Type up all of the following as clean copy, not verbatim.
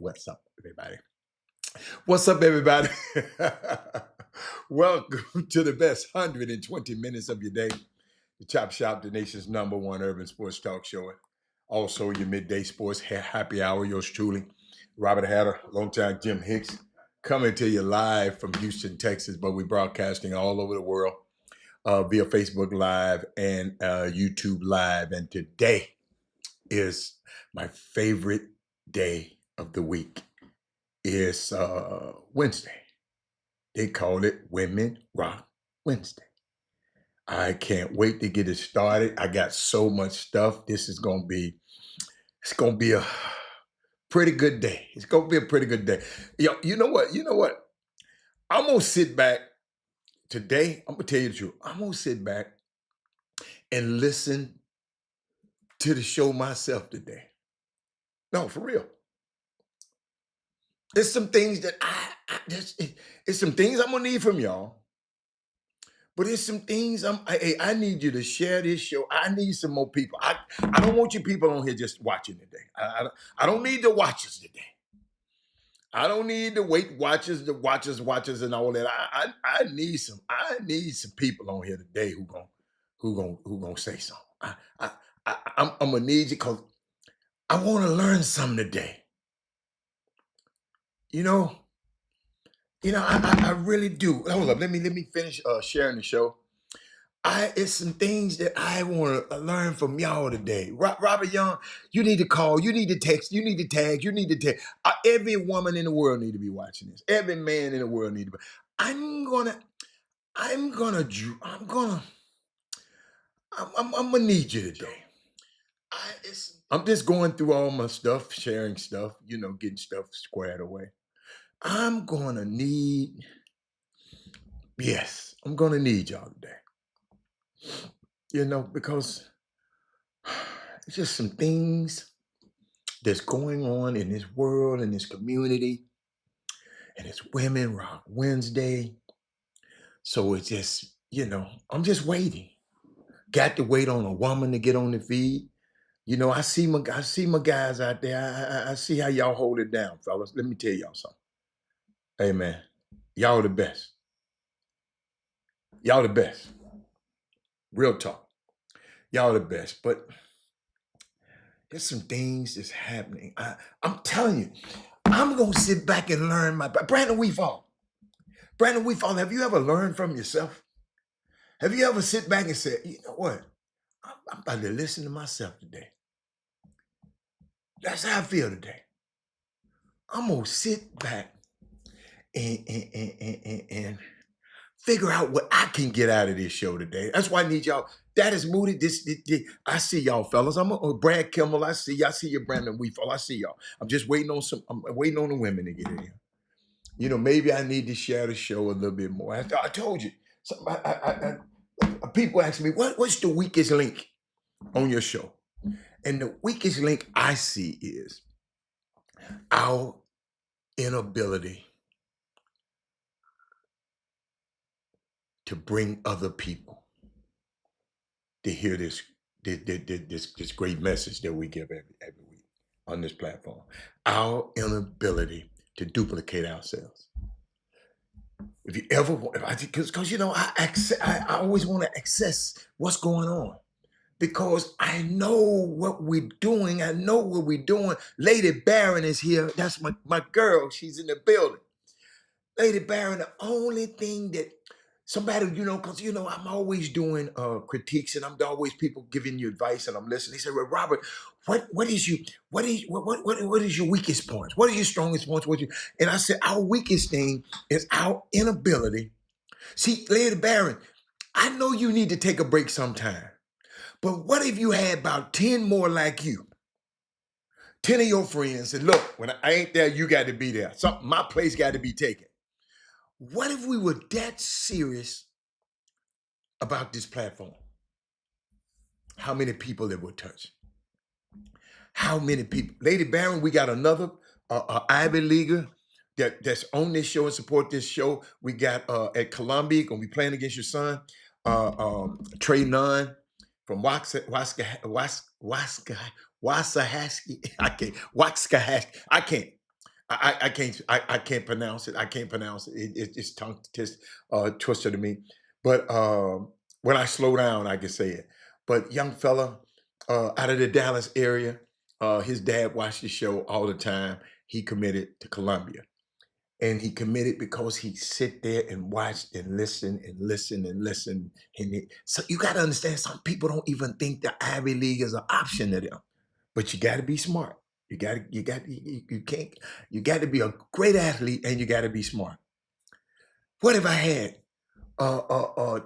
what's up, everybody? What's up, everybody? Welcome to the best 120 minutes of your day. The Chop Shop, the nation's #1 urban sports talk show. Also, your midday sports happy hour. Yours truly, Robert Hatter, longtime Jim Hicks, coming to you live from Houston, Texas. But we're broadcasting all over the world via Facebook Live and YouTube Live. And today is my favorite day of the week. It's Wednesday. They call it Women Rock Wednesday. I can't wait to get it started. I got so much stuff. It's gonna be a pretty good day. It's gonna be a pretty good day. You know what? I'm gonna sit back today. I'm gonna tell you the truth. I'm gonna sit back and listen to the show myself today. No, for real. There's some things that it's some things I'm gonna need from y'all. But there's some things I need you to share this show. I need some more people. I don't want you people on here just watching today. I don't need the watchers today. I don't need the wait watchers, the watchers, and all that. I need some people on here today who gonna say something. I'm gonna need you because I want to learn something today. You know, I really do. Hold up, let me finish sharing the show. It's some things that I want to learn from y'all today. Robert Young, you need to call, you need to text, you need to tag, you need to tag. Every woman in the world need to be watching this. Every man in the world need to be. I'm gonna need you today. I'm just going through all my stuff, sharing stuff, getting stuff squared away. I'm gonna need y'all today. Because it's just some things that's going on in this world, in this community, and it's Women Rock Wednesday. So it's just, I'm just waiting. Got to wait on a woman to get on the feed. I see my guys out there. I see how y'all hold it down, fellas. Let me tell y'all something. Hey man, y'all the best. Y'all the best. Real talk. Y'all the best. But there's some things that's happening. I'm telling you, I'm gonna sit back and learn Brandon Weefall. Brandon Weefall, have you ever learned from yourself? Have you ever sit back and said, you know what? I'm about to listen to myself today. That's how I feel today. I'm gonna sit back and figure out what I can get out of this show today. That's why I need y'all. That is Moody. I see y'all, fellas. I'm Brad Kimmel. I see you, Brandon Weefall. I see y'all. I'm just waiting on I'm waiting on the women to get in here. Maybe I need to share the show a little bit more. I told you. People ask me, what's the weakest link on your show? And the weakest link I see is our inability to bring other people to hear this great message that we give every week on this platform. Our inability to duplicate ourselves. If you ever, because I always want to access what's going on. Because I know what we're doing. I know what we're doing. Lady Barron is here. That's my girl. She's in the building. Lady Barron, the only thing that somebody, because I'm always doing critiques, and I'm always people giving you advice, and I'm listening. They say, "Well, Robert, what is your weakest points? What are your strongest points? And I said, our weakest thing is our inability. See, Lady Barron, I know you need to take a break sometime. But what if you had about 10 more like you? 10 of your friends said, look, when I ain't there, you got to be there. My place got to be taken. What if we were that serious about this platform? How many people it would touch? How many people? Lady Barron, we got another Ivy Leaguer that's on this show and support this show. We got at Columbia, going to be playing against your son, Trey Nunn from Waxahachie. I can't. I can't pronounce it. I can't pronounce it. It's tongue twister to me. But when I slow down, I can say it. But young fella out of the Dallas area, his dad watched the show all the time. He committed to Columbia. And he committed because he sit there and watched and listen and listen and listen. So you got to understand, some people don't even think the Ivy League is an option to them. But you got to be smart. You can't, you got to be a great athlete and you got to be smart. What if I had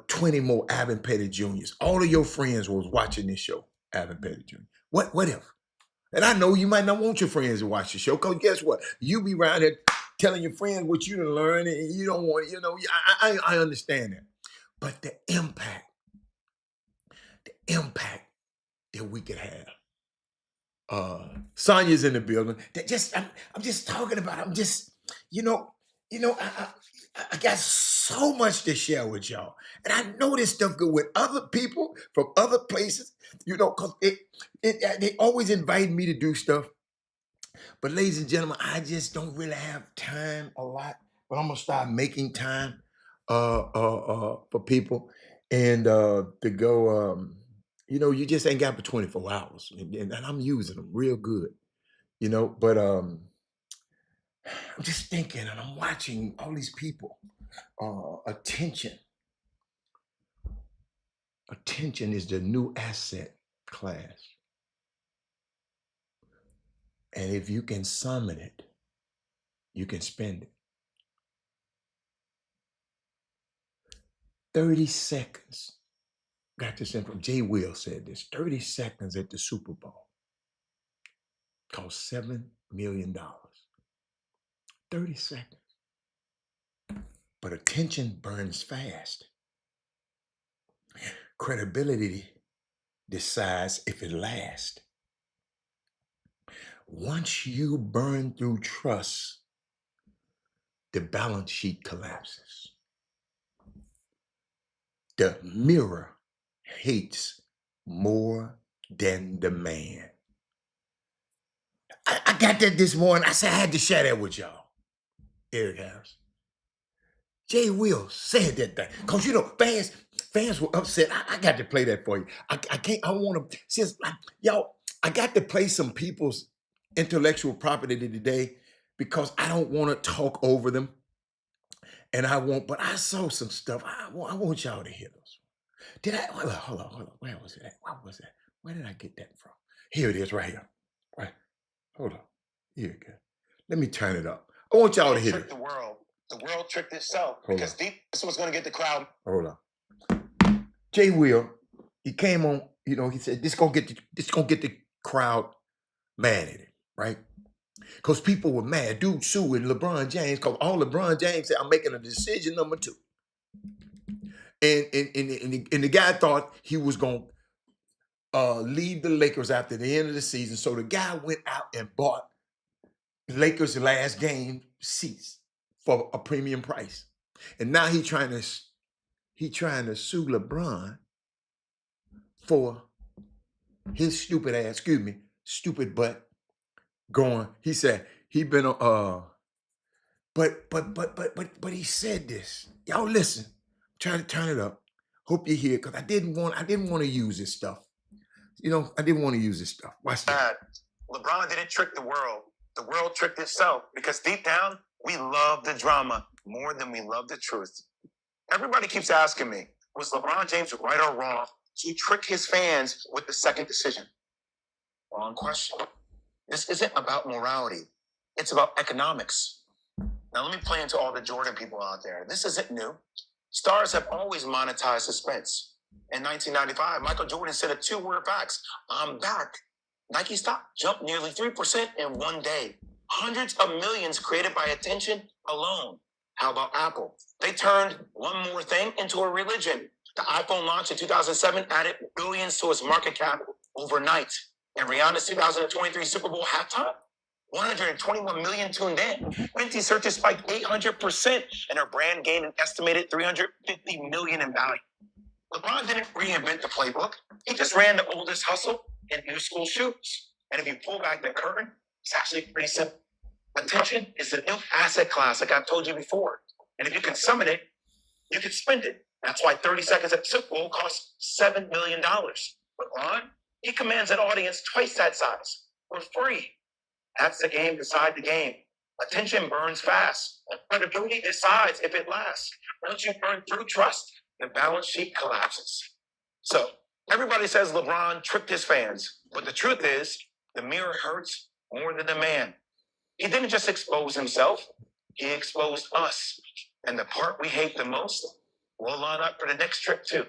20 more Alvin Petty Juniors? All of your friends was watching this show, Alvin Petty Jr. What if? And I know you might not want your friends to watch the show, because guess what? You be around here telling your friends what you done learned, and you don't want, I understand that. But the impact that we could have. Sonya's in the building. I'm just talking about, I got so much to share with y'all. And I know this stuff good with other people from other places, because they always invite me to do stuff. But ladies and gentlemen, I just don't really have time a lot. But I'm gonna start making time for people, and to go. You just ain't got but 24 hours, and I'm using them real good. But I'm just thinking, and I'm watching all these people. Attention is the new asset class, and if you can summon it, you can spend it. 30 seconds. Got this in from Jay Will said this. 30 seconds at the Super Bowl cost $7 million. 30 seconds. But attention burns fast. Credibility decides if it lasts. Once you burn through trust, the balance sheet collapses. The mirror hates more than the man. I got that this morning. I said I had to share that with y'all. Eric Harris. Jay Will said that thing. Because, fans were upset. I got to play that for you. I want to, y'all, I got to play some people's intellectual property today because I don't want to talk over them. And but I saw some stuff. I want y'all to hear those. Did I? Hold on. Where was it at? What was that? Where did I get that from? Here it is, right here. Right. Hold on. Here it goes. Let me turn it up. I want y'all to hear it. The world tricked itself because this was going to get the crowd. Hold on. Jay Will, he came on. He said this gonna get the crowd mad at it, right? Because people were mad. Dude suing LeBron James because all LeBron James said, I'm making a decision number 2. And the guy thought he was going to leave the Lakers after the end of the season. So the guy went out and bought Lakers' last game seats for a premium price. And now he's trying to sue LeBron for his stupid butt going. He said he been but he said this. Y'all listen. Try to turn it up. Hope you hear, because I didn't want to use this stuff. I didn't want to use this stuff. Watch that. LeBron didn't trick the world. The world tricked itself, because deep down, we love the drama more than we love the truth. Everybody keeps asking me, was LeBron James right or wrong to trick his fans with the second decision? Wrong question. This isn't about morality. It's about economics. Now, let me play into all the Jordan people out there. This isn't new. Stars have always monetized suspense. In 1995, Michael Jordan said a 2-word fax, I'm back. Nike stock jumped nearly 3% in one day. Hundreds of millions created by attention alone. How about Apple? They turned one more thing into a religion. The iPhone launched in 2007 added billions to its market cap overnight. And Rihanna's 2023 Super Bowl halftime, 121 million tuned in. Fenty searches spiked 800%, and her brand gained an estimated 350 million in value. LeBron didn't reinvent the playbook. He just ran the oldest hustle in new school shoes. And if you pull back the curtain, it's actually pretty simple. Attention is the new asset class, like I've told you before. And if you can summon it, you can spend it. That's why 30 seconds at Super Bowl costs $7 million. But Ron, he commands an audience twice that size for free. That's the game beside the game. Attention burns fast. Credibility decides if it lasts. Once you burn through trust, the balance sheet collapses. So everybody says LeBron tricked his fans, but the truth is the mirror hurts more than the man. He didn't just expose himself, he exposed us. And the part we hate the most will line up for the next trip too.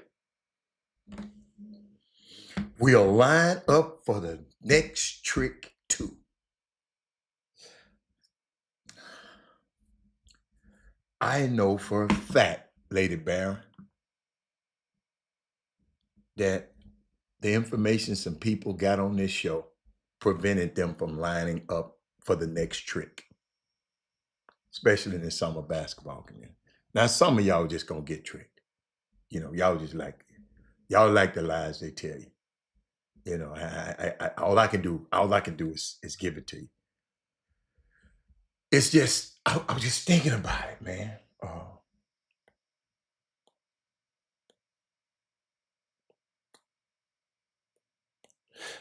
We'll line up for the next trick too. I know for a fact, Lady Baron, that the information some people got on this show prevented them from lining up for the next trick, especially in the summer basketball community. Now, some of y'all just gonna get tricked. You know, y'all like the lies they tell you. You know, all I can do is give it to you. It's just, I was just thinking about it, man. I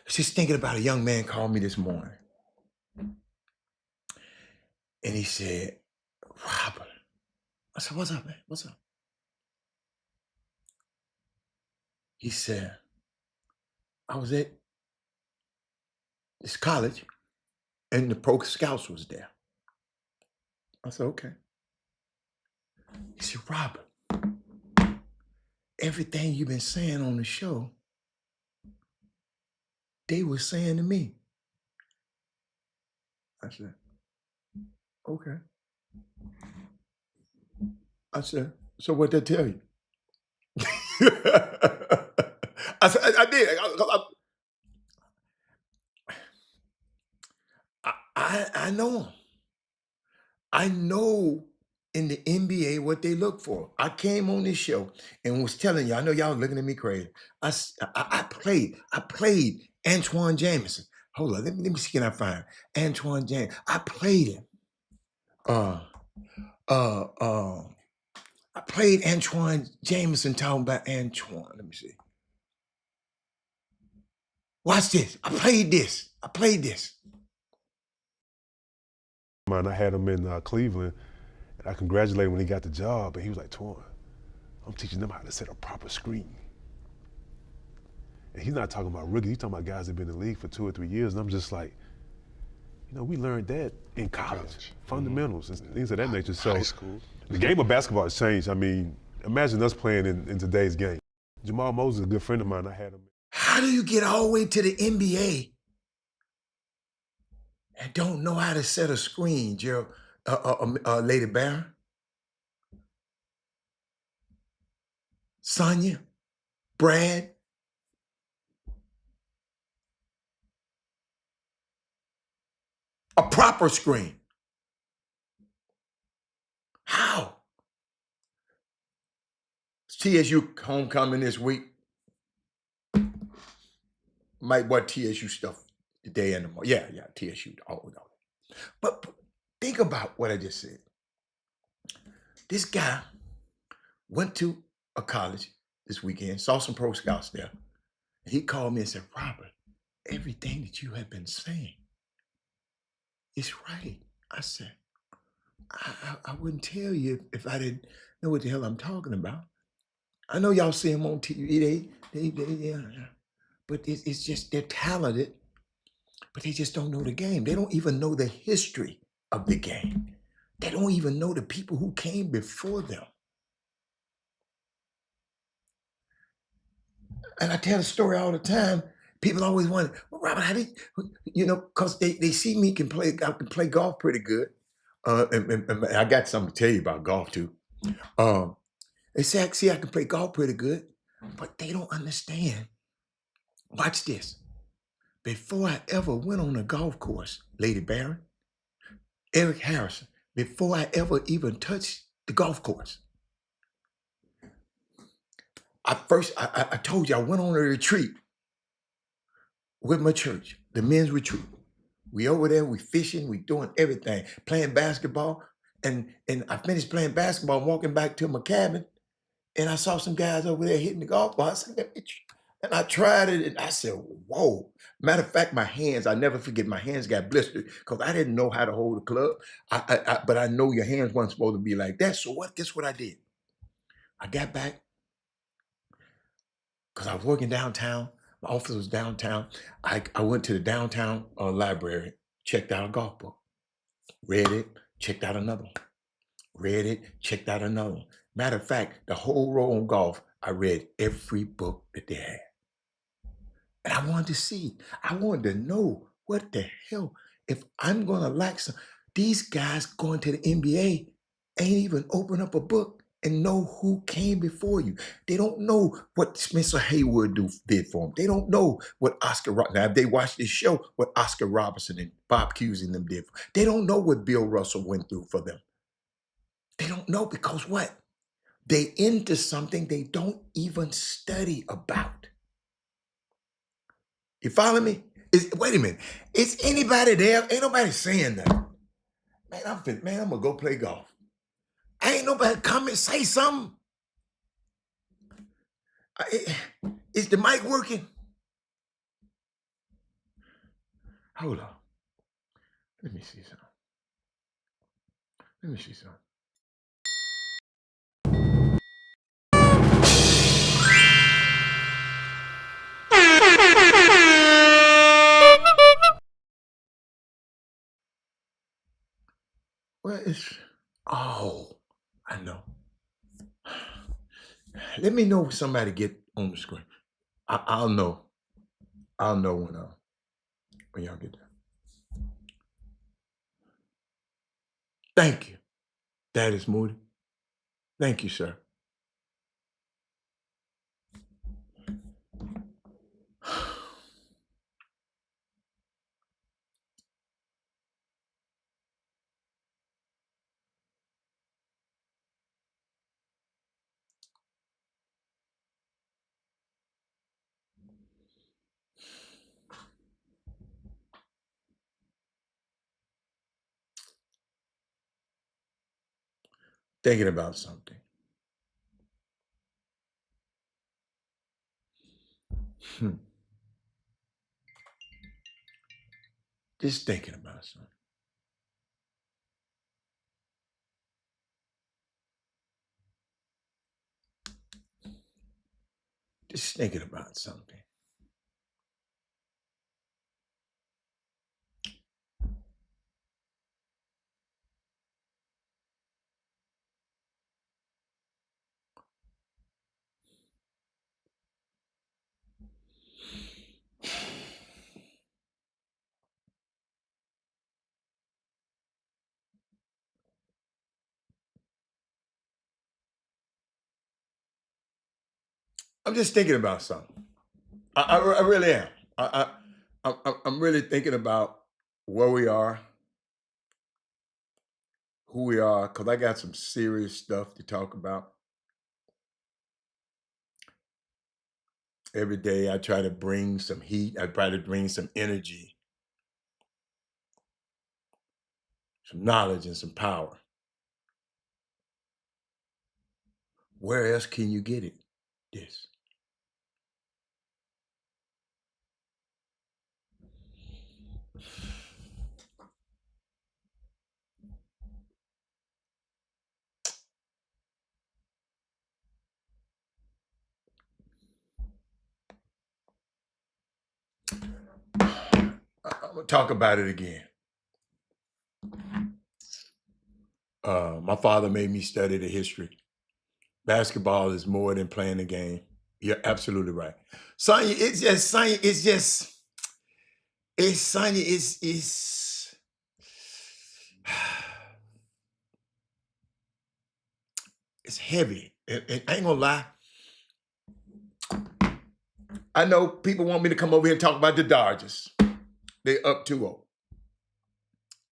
was just thinking about a young man called me this morning. And he said, Robert. I said, what's up, man? What's up? He said, I was at this college and the Pro Scouts was there. I said, okay. He said, Robert, everything you've been saying on the show, they were saying to me. I said, okay. I said, so what they tell you? I said, I did. I know them. I know in the NBA what they look for. I came on this show and was telling you, I know y'all looking at me crazy. I played Antoine Jameson. Hold on, let me see, can I find Antoine James? I played him. I played Antoine Jameson talking about Antoine. Let me see. Watch this. I played this. I had him in Cleveland, and I congratulated him when he got the job, and he was like, Twan, I'm teaching them how to set a proper screen. And he's not talking about rookies, he's talking about guys that have been in the league for 2 or 3 years, and I'm just like, you know, we learned that in college. Fundamentals and things of that nature. So high school. The game of basketball has changed. I mean, imagine us playing in today's game. Jamal Moses is a good friend of mine. I had him. How do you get all the way to the NBA and don't know how to set a screen, Gerald, Lady Baron? Sonia? Brad? A proper screen. How? It's TSU homecoming this week. Might watch TSU stuff today and tomorrow. Yeah, TSU. Oh, no. But think about what I just said. This guy went to a college this weekend, saw some Pro Scouts there. And he called me and said, Robert, everything that you have been saying is right. I said, I wouldn't tell you if I didn't know what the hell I'm talking about. I know y'all see them on TV. Yeah. But it's just they're talented, but they just don't know the game. They don't even know the history of the game. They don't even know the people who came before them. And I tell the story all the time. People always wonder, well, Robert, how did because they see me I can play golf pretty good. And I got something to tell you about golf too. They say, see, I can play golf pretty good, but they don't understand. Watch this. Before I ever went on a golf course, Lady Baron, Eric Harrison, before I ever even touched the golf course, I told you I went on a retreat with my church, the men's retreat. We over there, we fishing, we doing everything, playing basketball. And I finished playing basketball, walking back to my cabin, and I saw some guys over there hitting the golf ball. I said, and I tried it, and I said, whoa. Matter of fact, my hands, I never forget, my hands got blistered because I didn't know how to hold a club. But I know your hands weren't supposed to be like that. So what? Guess what I did? I got back because I was working downtown. My office was downtown. I went to the downtown library, checked out a golf book, read it, checked out another one, read it, checked out another one. Matter of fact, the whole row on golf, I read every book that they had. And I wanted to see, I wanted to know what the hell, if I'm going to like some, these guys going to the NBA ain't even open up a book and know who came before you. They don't know what Spencer Haywood did for them. They don't know what now if they watch this show, what Oscar Robertson and Bob Cousy and them did. They don't know what Bill Russell went through for them. They don't know because what? They into something they don't even study about. You follow me? Wait a minute. Is anybody there? Ain't nobody saying that. Man, I'm gonna go play golf. Ain't nobody come and say something. Is the mic working? Hold on. Let me see something. Let me see something. Well, I know. Let me know when somebody get on the screen. I'll know. I'll know when y'all get there. Thank you. That is Moody. Thank you, sir. Thinking about something. Just thinking about something. Just thinking about something. I'm just thinking about something. I really am. I'm really thinking about where we are, who we are, because I got some serious stuff to talk about. Every day I try to bring some heat. I try to bring some energy, some knowledge, and some power. Where else can you get it? This. I'm gonna talk about it again. My father made me study the history. Basketball is more than playing the game. You're absolutely right. Sonya, Sonya, it's heavy. And I ain't gonna lie. I know people want me to come over here and talk about the Dodgers. They up 2-0.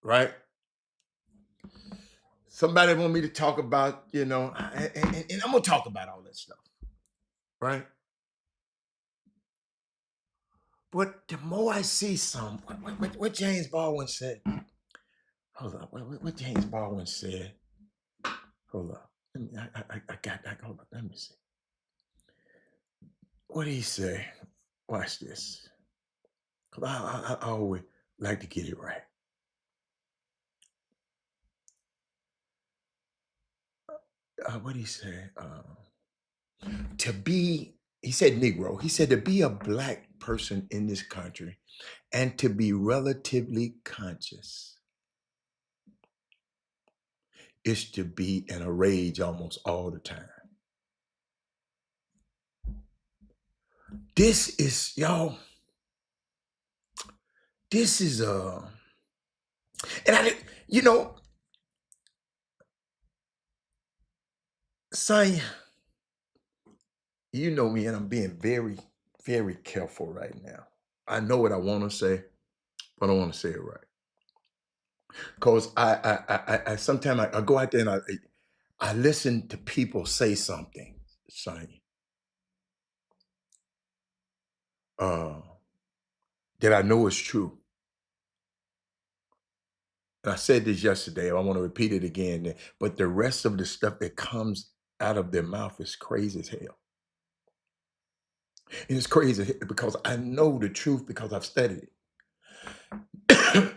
Right? Somebody want me to talk about, and I'm gonna talk about all that stuff. Right? But the more I see some, what James Baldwin said. Hold up. What James Baldwin said. Hold up. I got that. Hold up. Let me see. What did he say? Watch this. 'Cause I always like to get it right. What did he say? To be, he said Negro. He said to be a black person in this country and to be relatively conscious is to be in a rage almost all the time. This is, y'all, this is and you know, son, you know me, and I'm being very, very careful right now. I know what I want to say, but I don't want to say it right. Because I sometimes I go out there and I listen to people say something, son, uh, that I know is true. And I said this yesterday, I want to repeat it again, but the rest of the stuff that comes out of their mouth is crazy as hell. And it's crazy because I know the truth because I've studied it.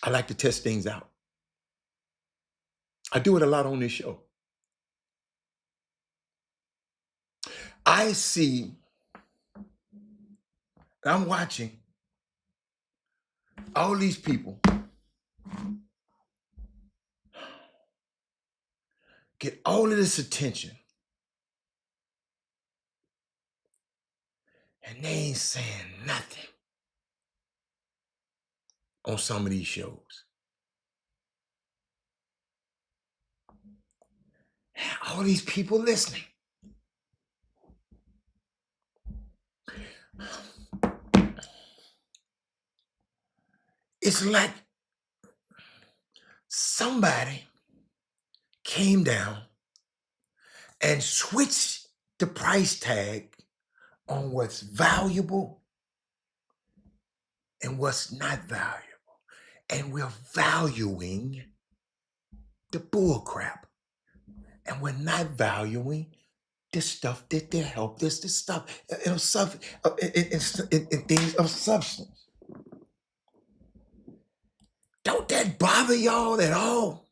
I like to test things out. I do it a lot on this show. I see, I'm watching all these people get all of this attention and they ain't saying nothing on some of these shows. All these people listening. It's like somebody came down and switched the price tag on what's valuable and what's not valuable. And we're valuing the bull crap. And we're not valuing the stuff that they help us, the stuff in things of substance. Don't that bother y'all at all?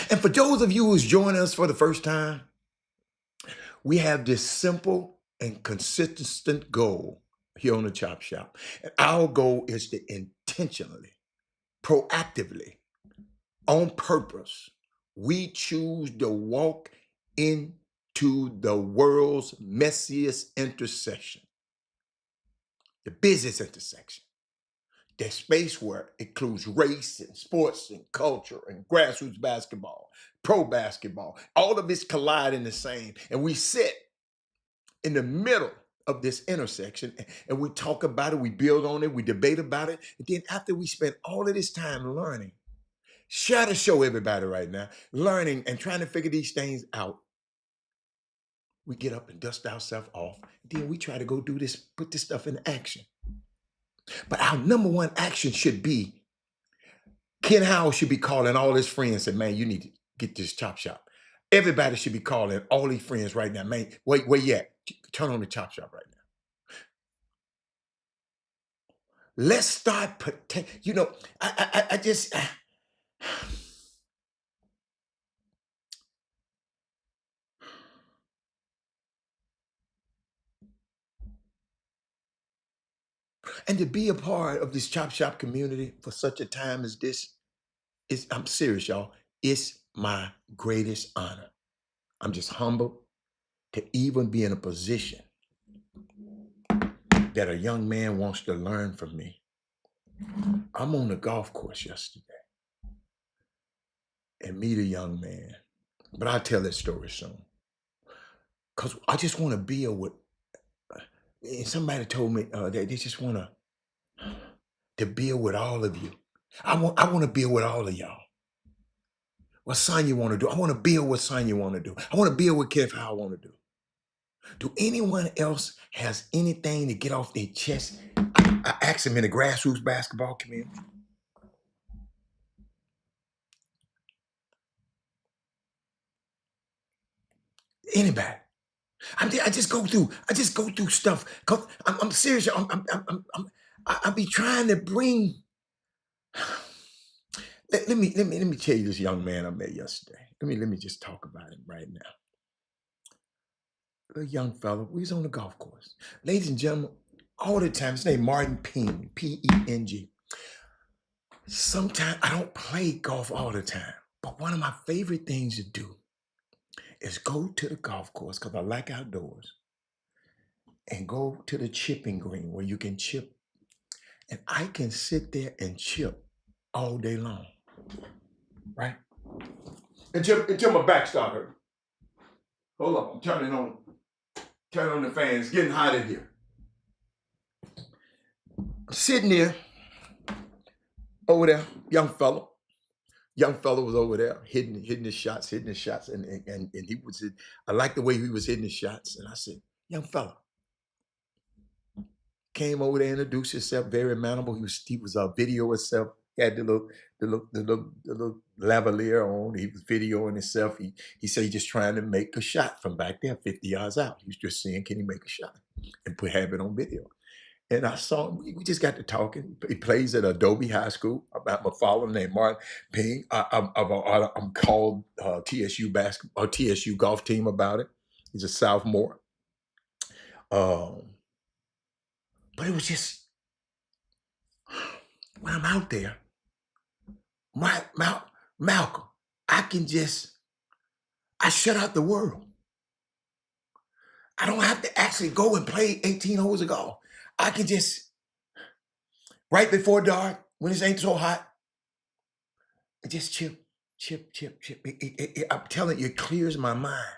And for those of you who's joining us for the first time, we have this simple and consistent goal here on the Chop Shop. And our goal is to intentionally, proactively, on purpose, we choose to walk into the world's messiest intersection, the business intersection. That space where it includes race and sports and culture and grassroots basketball, pro basketball, all of this collide in the same. And we sit in the middle of this intersection and we talk about it, we build on it, we debate about it. And then after we spend all of this time learning, share to show everybody right now, learning and trying to figure these things out, we get up and dust ourselves off. Then we try to go do this, put this stuff in action. But our number one action should be Ken Howell should be calling all his friends and say, man, you need to get this Chop Shop. Everybody should be calling all these friends right now. Man, wait, where you at? Turn on the Chop Shop right now. Let's start, you know, I just, and to be a part of this Chop Shop community for such a time as this, I'm serious, y'all. It's my greatest honor. I'm just humbled to even be in a position that a young man wants to learn from me. I'm on the golf course yesterday and meet a young man, but I'll tell that story soon. Because I just want to build with, and somebody told me that they just want to build with all of you. I want to build with all of y'all. what Sonya want to do. I want to build what Sonya want to do. I want to build what Kev How I want to do. Do anyone else has anything to get off their chest? I asked them in the grassroots basketball community. Anybody? I just go through stuff. I'm serious. I be trying to bring. Let me tell you this young man I met yesterday. Let me just talk about him right now. A young fellow. We was on the golf course. Ladies and gentlemen, all the time. His name Martin Peng, P-E-N-G. Sometimes I don't play golf all the time, but one of my favorite things to do is go to the golf course because I like outdoors and go to the chipping green where you can chip, and I can sit there and chip all day long, right? Until my back start hurting. Hold up, I'm turning on the fan. It's getting hot in here. I'm sitting there over there, young fellow was over there hitting his shots, and he was. I liked the way he was hitting his shots, and I said, "Young fellow." Came over there, introduced himself, very amenable. He was video himself. He had the little lavalier on. He was videoing himself. He said he's just trying to make a shot from back there, 50 yards out. He was just saying, can he make a shot and have it on video? And I saw him. We just got to talking. He plays at Adobe High School. I'm a follower named Martin Peng. I'm called TSU basketball, TSU golf team about it. He's a sophomore. But it was just when I'm out there, Malcolm, I shut out the world. I don't have to actually go and play 18 holes of golf. I can just, right before dark, when it ain't so hot, just chip. I'm telling you, it clears my mind.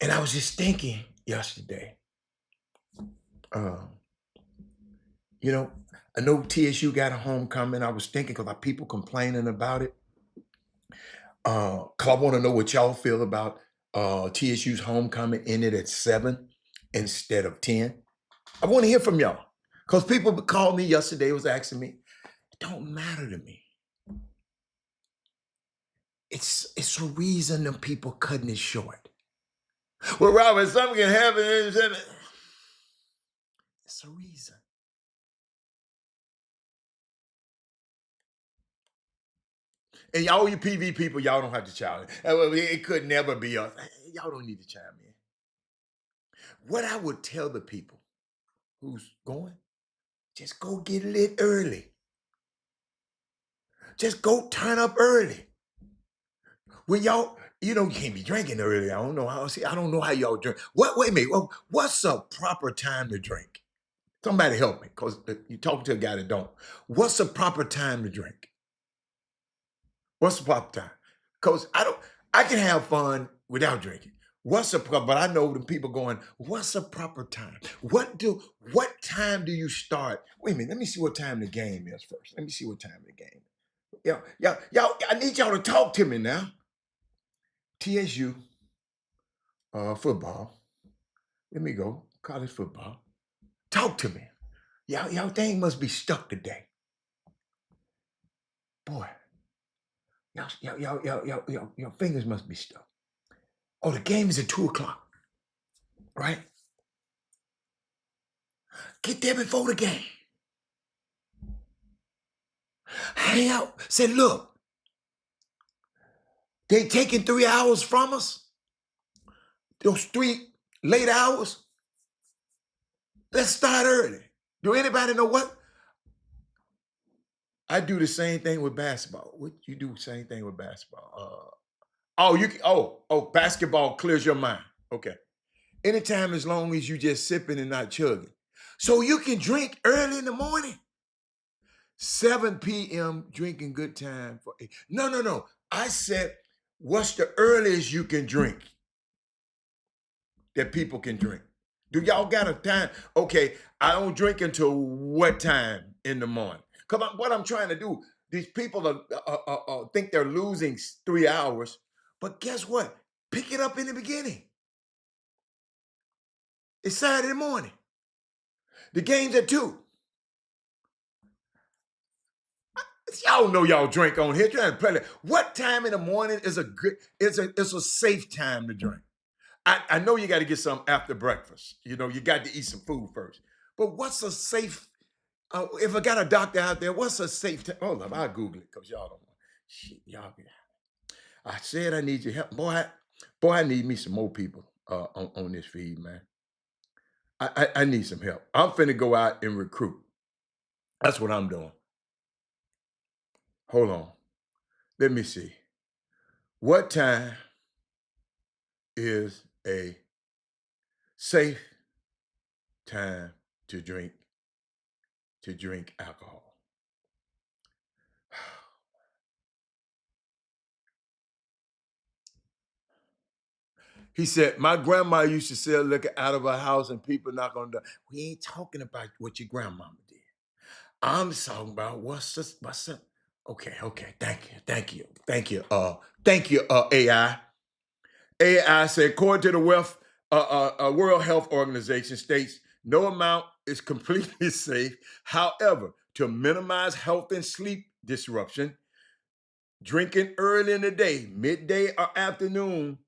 And I was just thinking yesterday, I know TSU got a homecoming. I was thinking about people complaining about it. Cause I want to know what y'all feel about TSU's homecoming ended at 7 instead of 10. I want to hear from y'all. Because people called me yesterday, was asking me, it don't matter to me. It's a reason them people cutting it short. Well, Robert, something can happen. It's a reason. And y'all, you PV people, y'all don't have to chime in. It could never be us. Y'all don't need to chime in. What I would tell the people who's going, just go get lit early. Just go turn up early. When y'all, you can't be drinking early. I don't know how y'all drink. Wait a minute. What's a proper time to drink? Somebody help me, because you talking to a guy that don't. What's a proper time to drink? What's the proper time? Because I can have fun without drinking. But I know the people going, what's a proper time? What time do you start? Wait a minute, let me see what time the game is first. Let me see what time the game is. Y'all, I need y'all to talk to me now. TSU football. Let me go. College football. Talk to me. Y'all thing must be stuck today. Boy. Your fingers must be stuck. Oh, the game is at 2:00, right? Get there before the game. Hang out. Say, look, they taking 3 hours from us. Those 3 late hours. Let's start early. Do anybody know what? I do the same thing with basketball. What you do the same thing with basketball? Basketball clears your mind. Okay. Anytime as long as you just sipping and not chugging. So you can drink early in the morning. 7 p.m. drinking good time for 8. No. I said, what's the earliest you can drink that people can drink? Do y'all got a time? Okay, I don't drink until what time in the morning? Because what I'm trying to do, these people think they're losing 3 hours, but guess what? Pick it up in the beginning. It's Saturday morning. The game's at 2. Y'all know y'all drink on here. Trying to play that. What time in the morning is a good? It's a safe time to drink. I know you got to get some after breakfast. You know, you got to eat some food first. But what's a safe? If I got a doctor out there, what's a safe time? Hold up, I'll Google it because y'all don't want. Shit, y'all. I said I need your help, boy. I need me some more people on this feed, man. I need some help. I'm finna go out and recruit. That's what I'm doing. Hold on. Let me see. What time is a safe time to drink alcohol? He said, my grandma used to sell liquor out of her house and people knock on the door. We ain't talking about what your grandmama did. I'm talking about what's up. Okay. Thank you, AI. AI said, according to the World Health Organization states, no amount is completely safe. However, to minimize health and sleep disruption, drinking early in the day, midday or afternoon,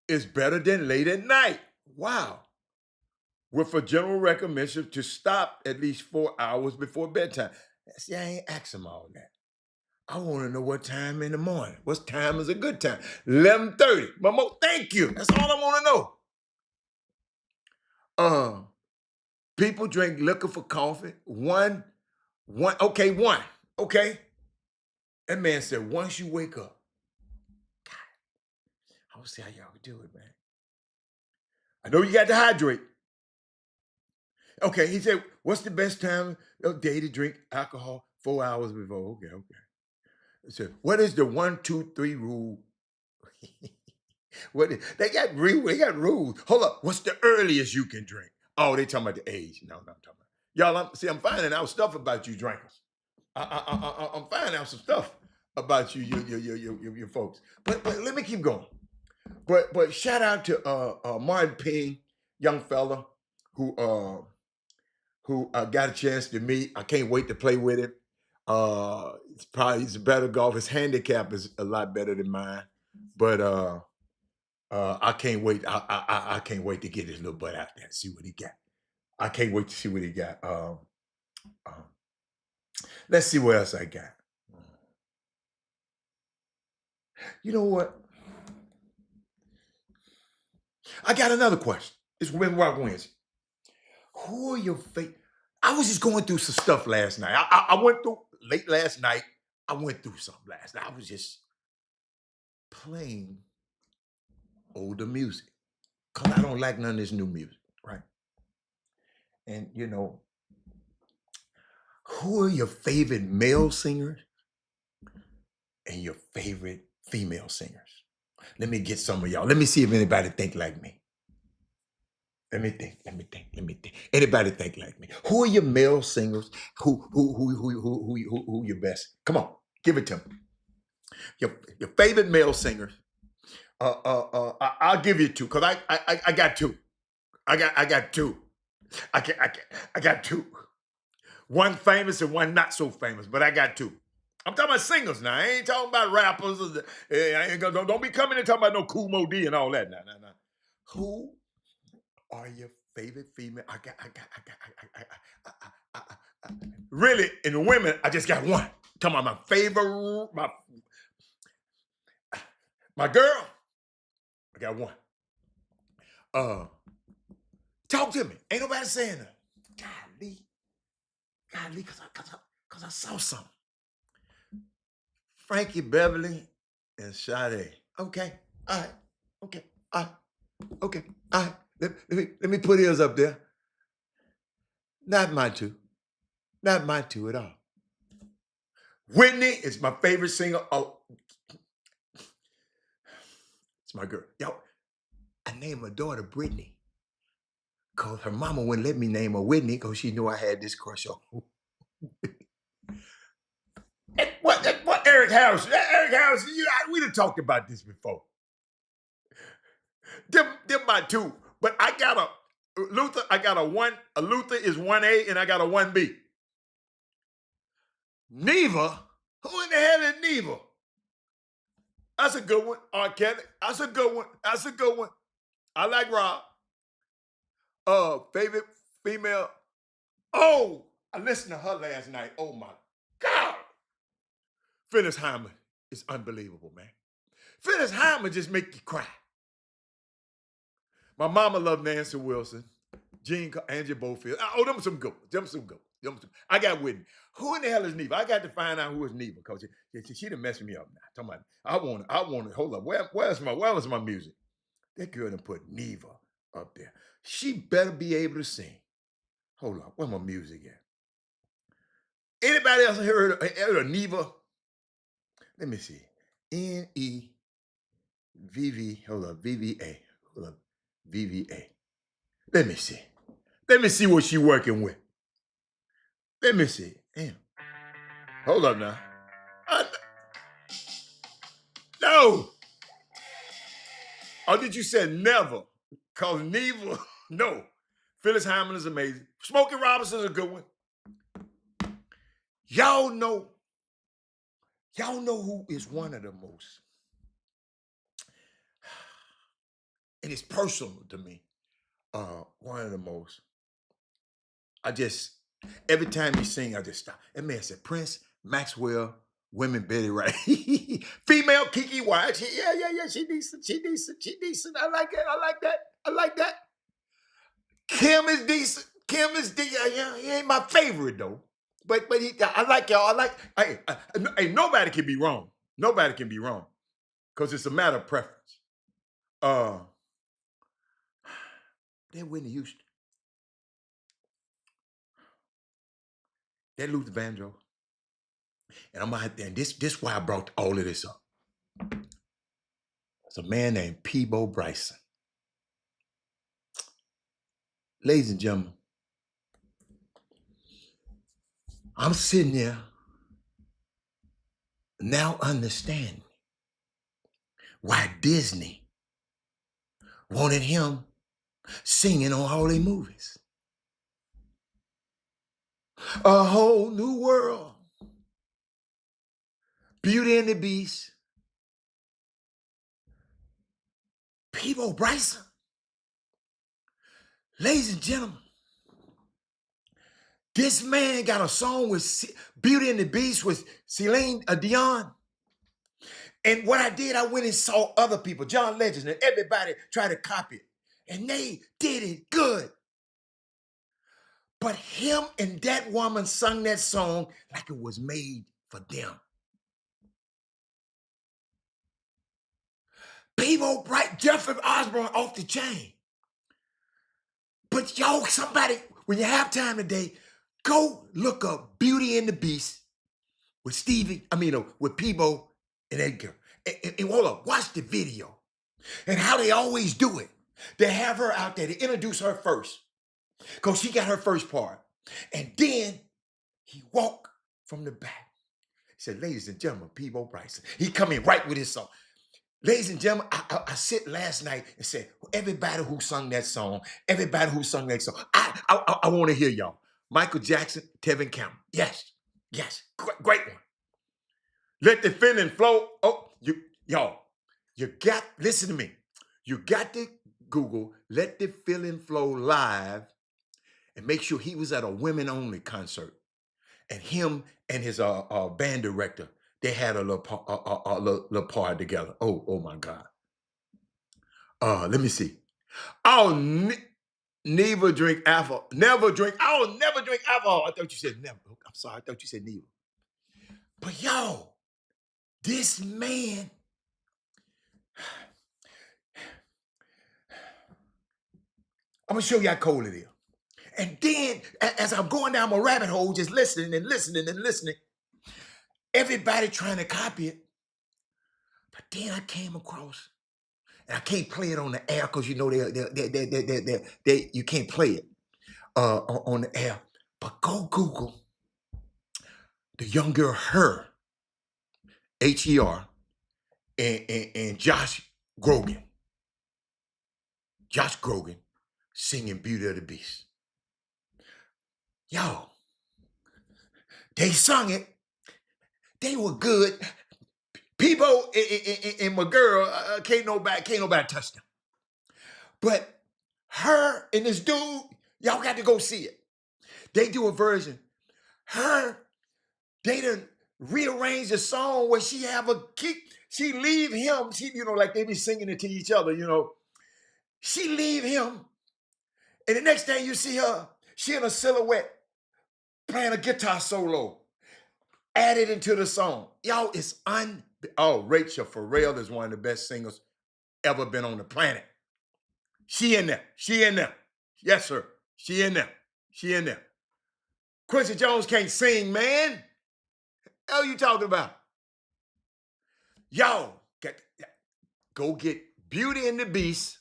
is better than late at night. Wow. With a general recommendation to stop at least 4 hours before bedtime. See, I ain't asking all that. I want to know what time in the morning. What time is a good time? 11:30. Mama, thank you. That's all I want to know. People drink liquor for coffee. One. Okay. That man said, once you wake up, God, I don't see how y'all could do it, man. I know you got to hydrate. Okay, he said, what's the best time of day to drink alcohol? 4 hours before. Okay. He said, what is the 1, 2, 3 rule? They got rules. Hold up. What's the earliest you can drink? Oh, they talking about the age. No, I'm talking about. Y'all, I'm finding out stuff about you drinkers. I'm finding out some stuff about you, your folks. But let me keep going. But shout out to Martin Ping, young fella who got a chance to meet. I can't wait to play with him. He's a better golfer. His handicap is a lot better than mine. But I can't wait. I can't wait to get his little butt out there and see what he got. I can't wait to see what he got. Let's see what else I got. You know what? I got another question. It's Women Rock Wednesday. Who are your favorite? I was just going through some stuff last night. I went through late last night. I went through something last night. I was just playing older music because I don't like none of this new music, right? And you know, who are your favorite male singers and your favorite female singers? Let me get some of y'all. Let me see if anybody think like me. Let me think. Anybody think like me? Who are your male singers? Who your best? Come on, give it to me. Your favorite male singers. I'll give you two because I got two. I got two. I got two. One famous and one not so famous, but I got two. I'm talking about singers now. I ain't talking about rappers. Don't be coming and talking about no Cool Mo D and all that. Nah. Who are your favorite female? Really, in the women, I just got one. Talking about my favorite, my girl. I got one. Talk to me. Ain't nobody saying that. Golly, cause I saw something. Frankie Beverly and Sade. Okay, all right. Okay, all right. Let me put his up there. Not my two. Not my two at all. Whitney is my favorite singer. Oh, it's my girl. Yo, I named my daughter Brittany. Cause her mama wouldn't let me name her Whitney because she knew I had this crush on. What Eric Harris? Eric Harris, we done talked about this before. Them my two. But I got a Luther, I got a Luther is 1A and I got a 1B. Neva? Who in the hell is Neva? That's a good one. R. Kelly. That's a good one. That's a good one. I like Rob. Favorite female. Oh, I listened to her last night. Oh my God. Phyllis Hyman is unbelievable, man. Phyllis Hyman just make you cry. My mama loved Nancy Wilson, Angie Bofield. Oh, them some good ones. I got Whitney. Who in the hell is Neva? I got to find out who is Neva because she done messed me up now. Talking about, I want to, hold up. Where's my music? That girl done put Neva up there. She better be able to sing. Hold up, where my music at? Anybody else heard of Neva? Let me see. N-E-V-V, hold up, V-V-A. Hold up, V-V-A. Let me see. Let me see what she working with. Let me see. Damn. Hold up now. No. Oh, did you say never? Cause Neva, no. Phyllis Hyman is amazing. Smokey Robinson is a good one. Y'all know who is one of the most, and it's personal to me, one of the most. Every time he sing, I just stop. That man said Prince, Maxwell, women Betty Wright. Female Kiki White. She decent. I like that. Kim is decent. He ain't my favorite though. But I like y'all. Hey, nobody can be wrong. Nobody can be wrong. Because it's a matter of preference. Then Whitney Houston. That Luther Vandross. And I'm out there, and this is why I brought all of this up. It's a man named Peabo Bryson. Ladies and gentlemen, I'm sitting there now understanding why Disney wanted him singing on all their movies. A Whole New World, Beauty and the Beast, Peabo Bryson. Ladies and gentlemen, this man got a song with Beauty and the Beast with Celine Dion. And what I did, I went and saw other people, John Legend, and everybody tried to copy it. And they did it good. But him and that woman sung that song like it was made for them. Peabo Bryson, Jeffrey Osborne off the chain. But y'all, somebody, when you have time today, go look up Beauty and the Beast with with Peabo and that girl. And hold up, watch the video. And how they always do it. They have her out there to introduce her first. Because she got her first part. And then he walked from the back. He said, ladies and gentlemen, Peabo Bryson. He come in right with his song. Ladies and gentlemen, I sit last night and said, everybody who sung that song, I want to hear y'all. Michael Jackson, Tevin Campbell. Yes, great one. Let the feeling flow. Oh, y'all, listen to me. You got to Google Let the Feeling Flow live and make sure he was at a women-only concert. And him and his band director, they had a little part together. Oh my God. Let me see. I'll never drink alcohol. I'll never drink alcohol. I thought you said never. I'm sorry. I thought you said never. But yo, this man, I'm going to show you how cold it is. And then, as I'm going down my rabbit hole, just listening, everybody trying to copy it. But then I came across, and I can't play it on the air because you know you can't play it on the air. But go Google the young girl Her H-E-R, and Josh Groban. Josh Groban singing Beauty of the Beast. Yo, they sung it. They were good. People and my girl can't nobody touch them. But her and this dude, y'all got to go see it. They do a version. They done rearrange the song where she have a kick. She leave him. She, like they be singing it to each other, She leave him. And the next thing you see her, she in a silhouette playing a guitar solo. Added into the song. Y'all, it's Rachel Farrell is one of the best singers ever been on the planet. She in there. She in there. Yes, sir. She in there. She in there. Quincy Jones can't sing, man. Hell you talking about? Y'all, go get Beauty and the Beast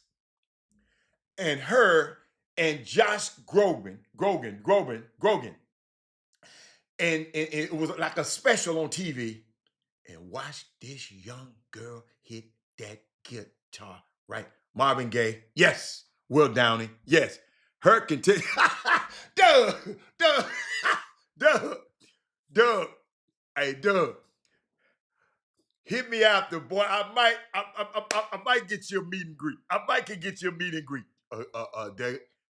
and her and Josh Groban. And it was like a special on TV. And watch this young girl hit that guitar, right? Marvin Gaye, yes. Will Downing, yes. Her continue. Doug. Hey, Doug. Hit me after, boy. I might get you a meet and greet. I might can get you a meet and greet.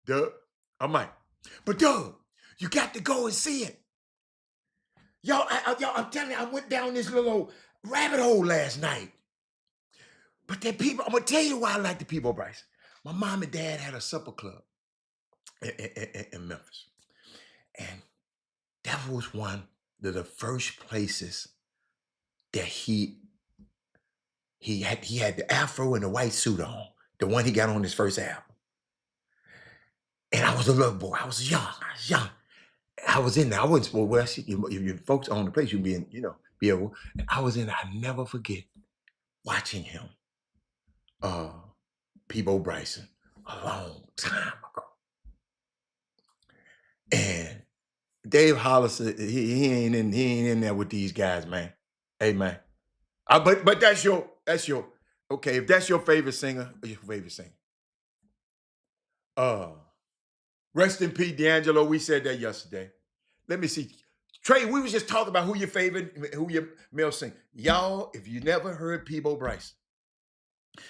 Doug. I might. But Doug, you got to go and see it. Y'all, I'm telling you, I went down this little rabbit hole last night. But I'm gonna tell you why I like the Peabo Bryson. My mom and dad had a supper club in Memphis. And that was one of the first places that he had the afro and the white suit on, the one he got on his first album. And I was a little boy. I was young. I was in there. I wasn't well. If your folks own the place, you'd be in, be able. And I was in there. I never forget watching him, Peabo Bryson, a long time ago. And Dave Hollis, he ain't in there with these guys, man. Hey, man. But that's your okay. If that's your favorite singer, your favorite singer. Rest in peace, D'Angelo. We said that yesterday. Let me see. Trey, we was just talking about who your male singer. Y'all, if you never heard Peabo Bryson,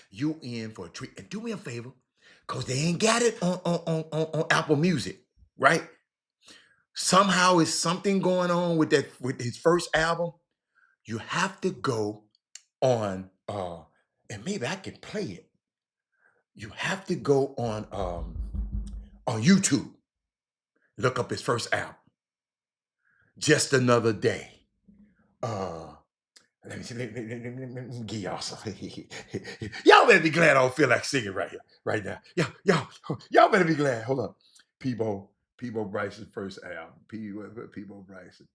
you in for a treat. And do me a favor, because they ain't got it on Apple Music, right? Somehow it's something going on with his first album. You have to go on, and maybe I can play it. You have to go on YouTube. Look up his first album. Just Another Day. Let me give y'all something. Y'all better be glad I don't feel like singing right now. Y'all better be glad. Hold up. Peabo Bryson's first album. Peabo Bryson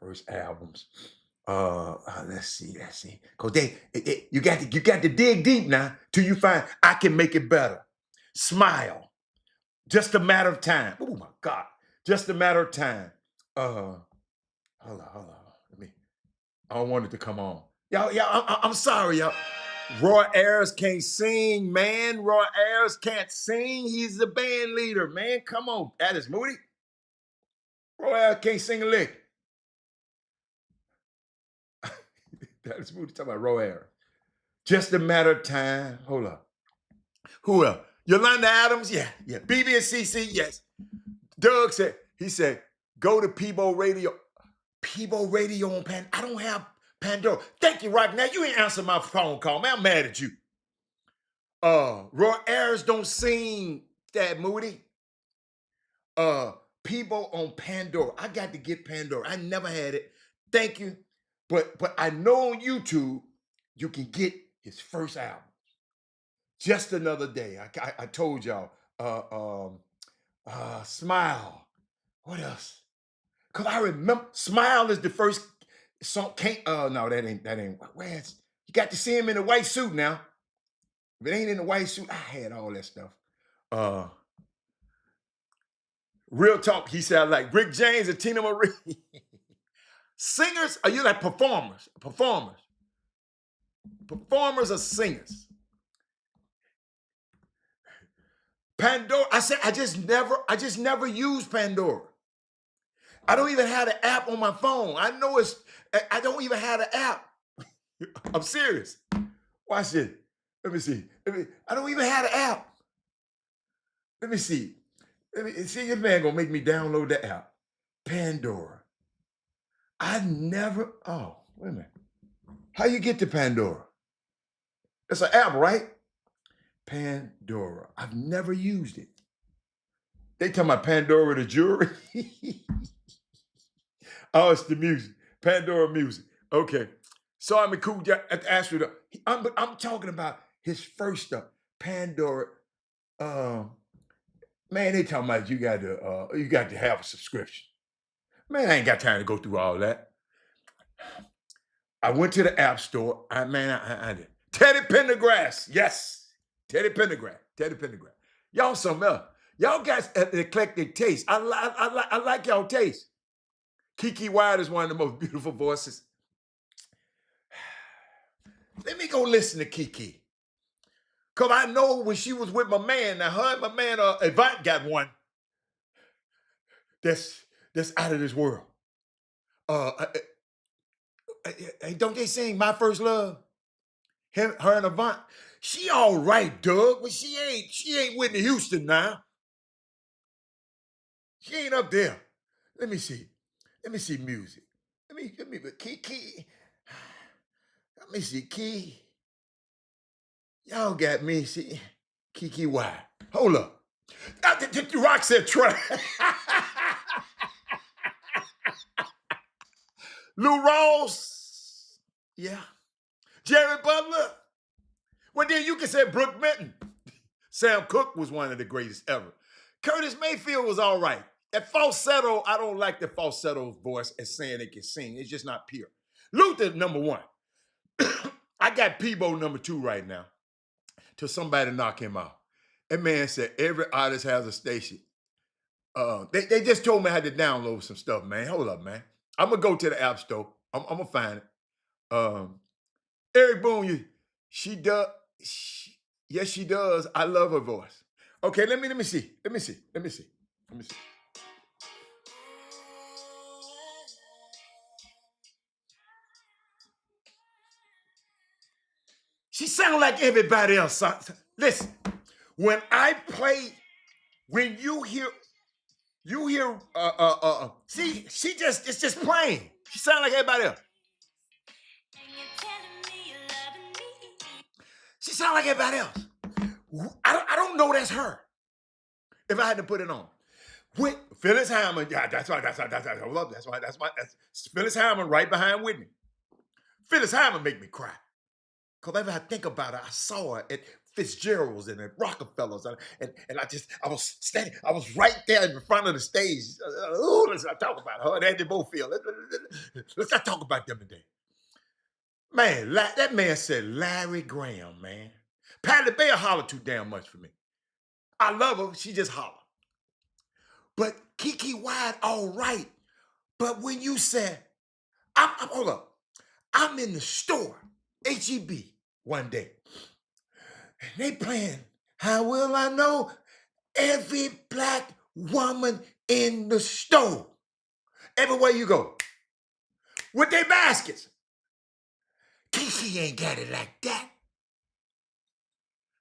first albums. Let's see. Cause you got to dig deep now till you find I Can Make It Better. Smile. Just a Matter of Time. Oh my God. Just a Matter of Time. Hold on. I don't want it to come on. Y'all, I'm sorry, y'all. Roy Ayers can't sing, man. Roy Ayers can't sing. He's the band leader, man. Come on. That is Moody. Roy Ayers can't sing a lick. That is Moody talking about Roy Ayers. Just a Matter of Time. Hold up. Who else? Yolanda Adams? Yeah. BB and CC? Yes. Doug said, go to Peabo Radio. Peabo Radio on Pandora. I don't have Pandora. Thank you, Rock. Now you ain't answer my phone call, man. I'm mad at you. Roy Ayers don't sing that Moody. Peabo on Pandora. I got to get Pandora. I never had it. Thank you. But I know on YouTube you can get his first album. Just Another Day. I told y'all. Smile. What else? Cause I remember Smile is the first song. No, that ain't. Where's you got to see him in a white suit now? If it ain't in a white suit, I had all that stuff. Real talk. He said like Rick James and Tina Marie. Singers, are you like performers? Performers. Performers are singers. Pandora, I said, I just never use Pandora. I don't even have the app on my phone. I don't even have the app. I'm serious. Watch this. Let me see. I don't even have the app. Let me see. Let me see. This man gonna make me download the app. Pandora. Oh, wait a minute. How you get to Pandora? It's an app, right? Pandora. I've never used it. They talking about Pandora the jewelry. Oh, it's the music. Pandora music. Okay. So I'm a cool at the Astro. I'm talking about his first stuff. Pandora. Man, they talking about you got to have a subscription. Man, I ain't got time to go through all that. I went to the App Store. I did. Teddy Pendergrass. Yes. Teddy Pendergrass. Teddy Pendergrass. Y'all something else. Y'all got an eclectic taste. I like y'all taste. Kiki Wyatt is one of the most beautiful voices. Let me go listen to Kiki. Because I know when she was with my man, now her and my man Avant got one that's out of this world. Don't they sing My First Love? Her and Avant. She all right, Doug, but she ain't Whitney Houston now. She ain't up there. Let me see. Let me see music. Let me Kiki. Let me see Key. Y'all got me. See Kiki Y. Hold up. Rock said Trey. Lou Ross. Yeah. Jerry Butler. Well, then you can say Brooke Benton. Sam Cooke was one of the greatest ever. Curtis Mayfield was all right. That falsetto, I don't like the falsetto voice as saying they can sing. It's just not pure. Luther, number one. I got Peebo number 2 right now. Till somebody knock him out. That man said every artist has a station. They just told me I had to download some stuff, man. Hold up, man. I'm gonna go to the App Store. I'm gonna find it. Eric Boone, she does. Yes, she does. I love her voice. Okay, let me see. Let me see. She sounds like everybody else. Listen, when I play, when you hear, see, it's just plain. She sounds like everybody else. She sounds like everybody else. I don't know that's her. If I had to put it on. With Phyllis Hammond, yeah, that's why. Hold up, that's Phyllis Hammond right behind Whitney. Phyllis Hammond make me cry. Because if I think about it, I saw her at Fitzgerald's and at Rockefellers. And I was right there in front of the stage. Let's not talk about her and Andy Bofield. Let's not talk about them today. Man, that man said Larry Graham, man. Patti LaBelle hollered too damn much for me. I love her, she just hollered. But Kiki Wyatt, all right. But when you said, hold up, I'm in the store, HEB, one day. And they playing, How Will I Know? Every black woman in the store. Everywhere you go. With their baskets. Kiki ain't got it like that.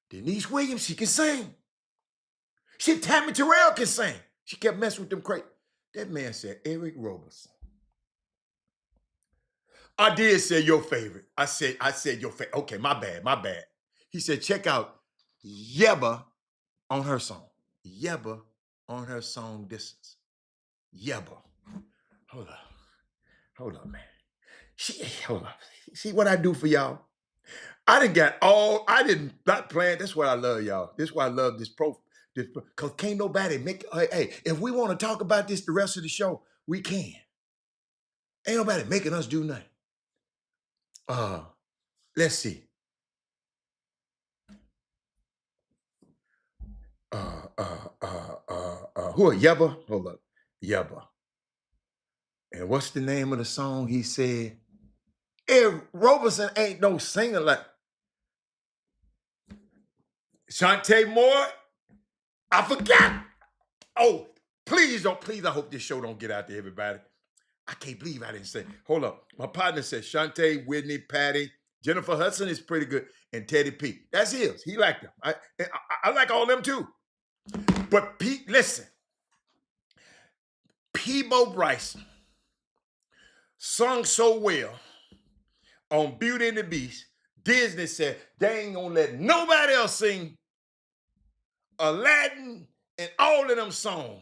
Denise Williams, she can sing. Tammy Terrell can sing. She kept messing with them crates. That man said Eric Roberson. I did say your favorite. I said your favorite. Okay, my bad. He said, check out Yeba on her song. Yeba on her song Distance. Yeba. Hold up, man. Hold up. See what I do for y'all? I didn't not plan. That's why I love y'all. This is why I love this because can't nobody make, hey, if we want to talk about this the rest of the show, we can. Ain't nobody making us do nothing. Let's see. Who are Yeba? Hold up. Yeba. And what's the name of the song he said? Ed Roberson ain't no singer like Shantae Moore. I forgot. Oh, please don't, please, I hope this show don't get out to everybody. I can't believe I didn't say. Hold up. My partner said Shantae, Whitney, Patty, Jennifer Hudson is pretty good, and Teddy P. That's his. He liked them. I like all them too. But Pete, listen. Peabo Bryson sung so well on Beauty and the Beast, Disney said they ain't gonna let nobody else sing Aladdin and all of them songs.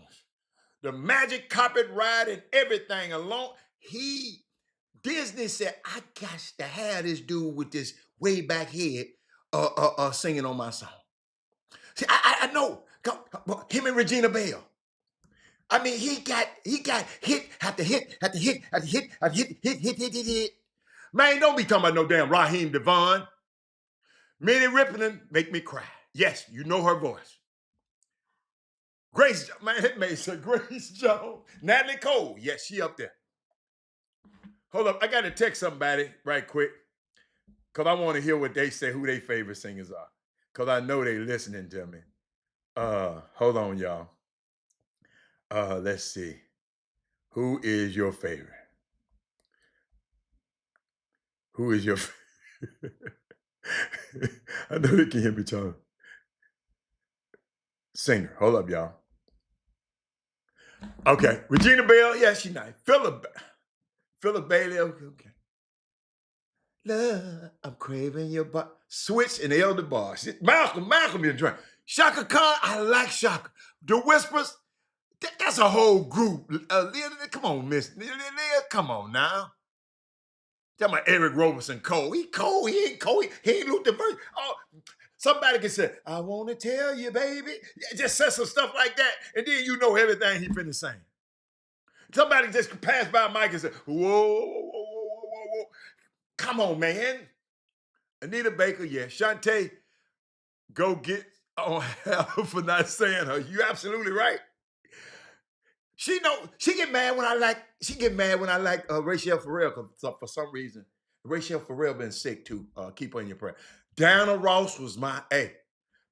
The magic carpet ride and everything along. Disney said, I got to have this dude with this way back head singing on my song. See, I know. Him and Regina Bell. I mean, he got hit after hit after hit after hit after hit. Man, don't be talking about no damn Raheem Devon. Minnie Riperton make me cry. Yes, you know her voice. Grace, man, it made sense. Grace Jones. Natalie Cole. Yes, she up there. Hold up, I got to text somebody right quick because I want to hear what they say, who their favorite singers are, because I know they listening to me. Hold on, y'all. Let's see. Who is your favorite? Who is your favorite? I know they can hear me talking. Singer. Hold up, y'all. Okay. Regina Bell. Yeah, she's nice. Philip Bailey. Okay. Love, I'm craving your butt. Switch and Elder Bar. Malcolm is drunk. Shaka Khan, I like Shaka. The Whispers, that's a whole group. Come on, Miss. Come on now. Talking about Eric Roberson Cole. He cold. He ain't cold. He ain't Luther Verse. Oh, somebody can say, I want to tell you, baby. Just say some stuff like that, and then you know everything he finna sing. Somebody just pass by Mike and say, whoa, whoa, whoa, whoa, whoa, whoa. Come on, man. Anita Baker, yeah. Shantae, go get on hell for not saying her. You absolutely right. She get mad when I like Rachel Farrell, because for some reason, Rachel Farrell been sick too. Keep her in your prayer. Diana Ross was my A.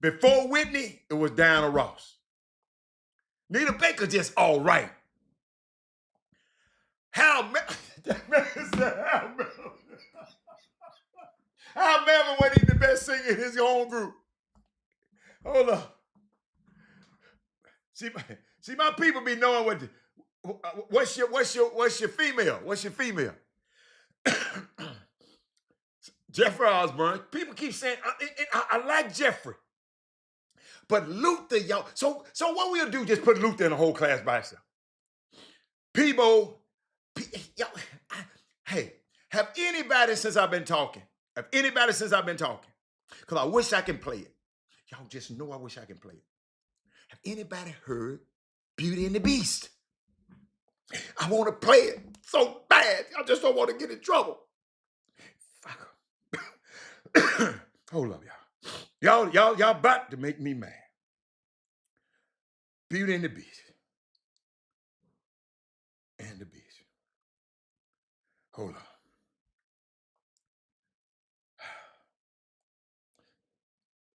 Before Whitney, it was Diana Ross. Nita Baker just all right. Hal Melvin wasn't even the best singer in his own group. Hold up. See, my people be knowing what's your female? What's your female? Jeffrey Osborne. People keep saying I like Jeffrey, but Luther, y'all. So what we'll do? Just put Luther in a whole class by itself. Peabo, y'all. Hey, have anybody since I've been talking? Because I wish I can play it. Y'all just know I wish I can play it. Have anybody heard Beauty and the Beast? I want to play it so bad. I just don't want to get in trouble. Fuck. Hold up, y'all. Y'all about to make me mad. Beauty and the Beast. And the Beast. Hold on.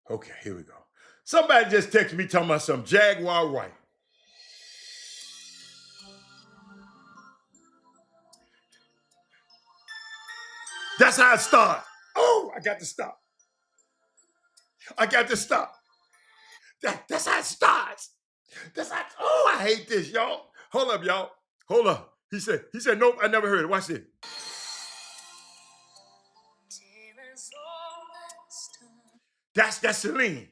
Okay, here we go. Somebody just texted me talking about some Jaguar Wright. That's how it starts. Oh, I got to stop. That's how it starts. I hate this, y'all. Hold up, y'all. Hold up. He said, nope, I never heard it. Watch this. That's Celine.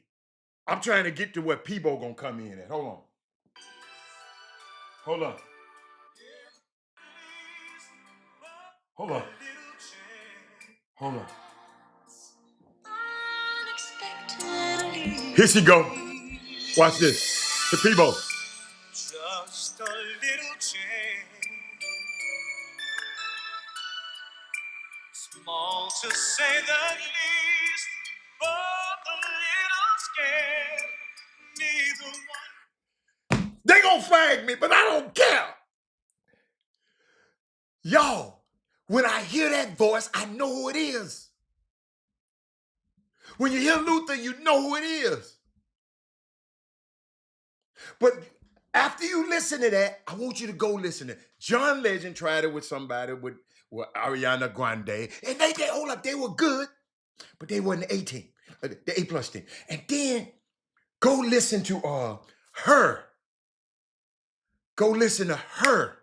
I'm trying to get to where Peabo gonna come in at. Hold on. Hold on. Here she go. Watch this. To Peabo. Just a little change. Small to say the least, but a little scared. Neither one. They gonna flag me, but I don't care. Y'all, when I hear that voice, I know who it is. When you hear Luther, you know who it is. But after you listen to that, I want you to go listen to it. John Legend tried it with somebody with Ariana Grande, and they hold up, they were good, but they weren't the A team, the A+ team. And then go listen to her. Go listen to her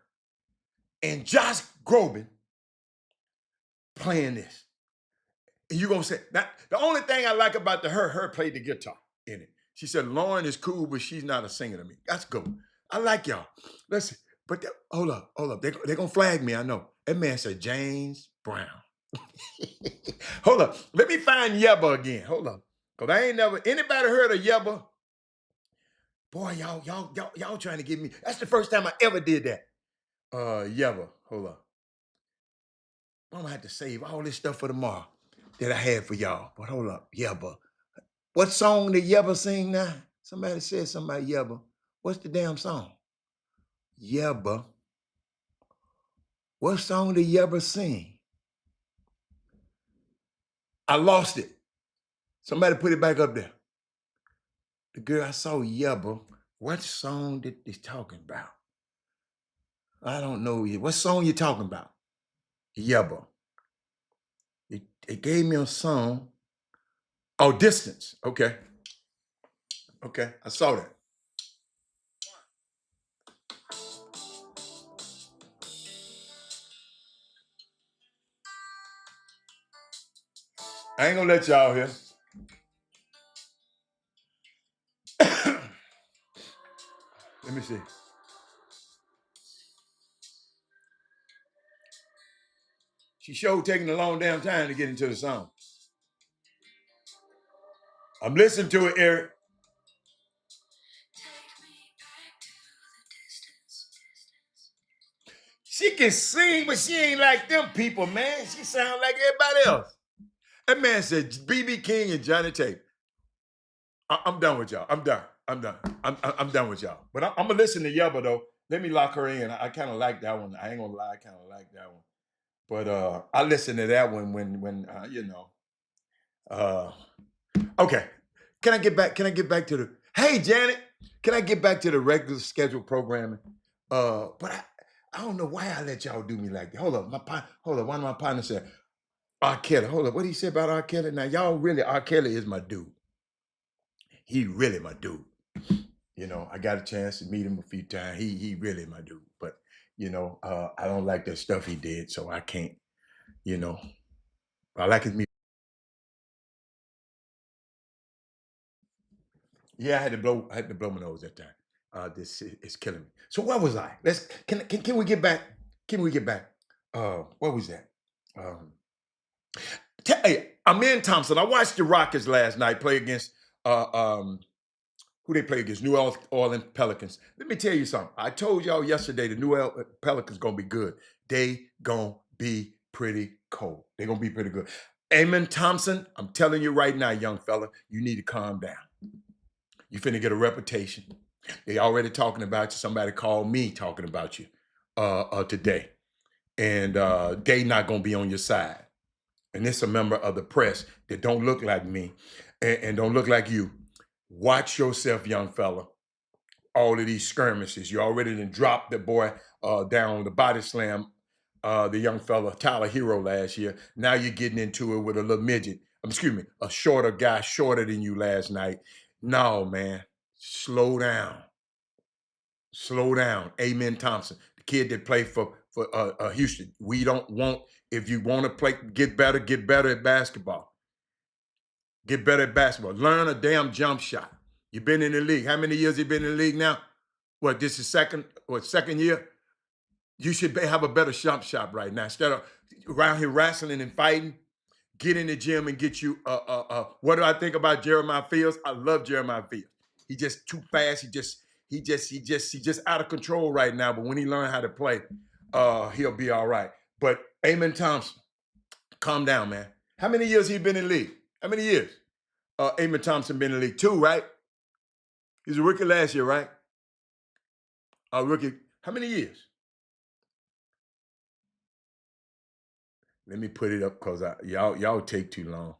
and Josh Groban playing this. And you're gonna say, now, the only thing I like about her played the guitar in it. She said, Lauren is cool, but she's not a singer to me. That's good. I like y'all. Listen, but hold up. They're gonna flag me, I know. That man said James Brown. Hold up. Let me find Yebba again. Hold up. Cause I ain't never, anybody heard of Yebba? Boy, y'all trying to get me. That's the first time I ever did that. Yebba. Hold up. I'm gonna have to save all this stuff for tomorrow that I had for y'all. But hold up, Yebba. What song did Yebba sing now? Somebody said something about Yebba. What's the damn song? Yebba. What song did Yebba sing? I lost it. Somebody put it back up there. The girl I saw Yebba. What song did they talking about? I don't know. What song you talking about? Yebba. It gave me a song. Oh, Distance. Okay. Okay, I saw that. I ain't gonna let y'all hear. Let me see. She showed taking a long damn time to get into the song. I'm listening to it, Eric. She can sing, but she ain't like them people, man. She sound like everybody else. That man said B.B. King and Johnny Tape. I'm done with y'all. I'm done. I'm done with y'all. But I'm gonna listen to Yubba though. Let me lock her in. I kind of like that one. I ain't gonna lie, I kind of like that one. But I listen to that one when you know. Okay. Can I get back? Can I get back to the? Hey, Janet. Can I get back to the regular scheduled programming? But I don't know why I let y'all do me like that. Hold up, hold up. One of my partners said, R. Kelly. Hold up. What did he say about R. Kelly? Now y'all really, R. Kelly is my dude. He really my dude. You know, I got a chance to meet him a few times. He really my dude. But you know, I don't like that stuff he did, so I can't. You know, I like his music. Yeah, I had to blow my nose that time. This is killing me. So where was I? Can we get back? Can we get back? What was that? Um, hey, Amen Thompson. I watched the Rockets last night play against uh, um, who they play against? New Orleans Pelicans. Let me tell you something. I told y'all yesterday the New Orleans Pelicans gonna be good. They gonna be pretty cold. They gonna be pretty good. Amen Thompson, I'm telling you right now, young fella, you need to calm down. You finna get a reputation. They already talking about you. Somebody called me talking about you today. And they not gonna be on your side. And it's a member of the press that don't look like me and don't look like you. Watch yourself, young fella. All of these skirmishes. You already done dropped the boy down on the body slam, the young fella, Tyler Hero last year. Now you're getting into it with a little midget. Excuse me, a shorter guy, shorter than you last night. No, man. Slow down. Slow down. Amen Thompson, the kid that played for Houston. We don't want, if you want to play, get better at basketball. Get better at basketball. Learn a damn jump shot. You've been in the league. How many years you been in the league now? What, this is second year? You should have a better jump shot right now. Instead of around here wrestling and fighting, get in the gym and get you what do I think about Jeremiah Fields? I love Jeremiah Fields. He just too fast. He just out of control right now. But when he learn how to play, he'll be all right. But Amen Thompson, calm down, man. How many years he been in the league? How many years? Amen Thompson been in the league? 2, right? He's a rookie last year, right? A rookie. How many years? Let me put it up because y'all take too long.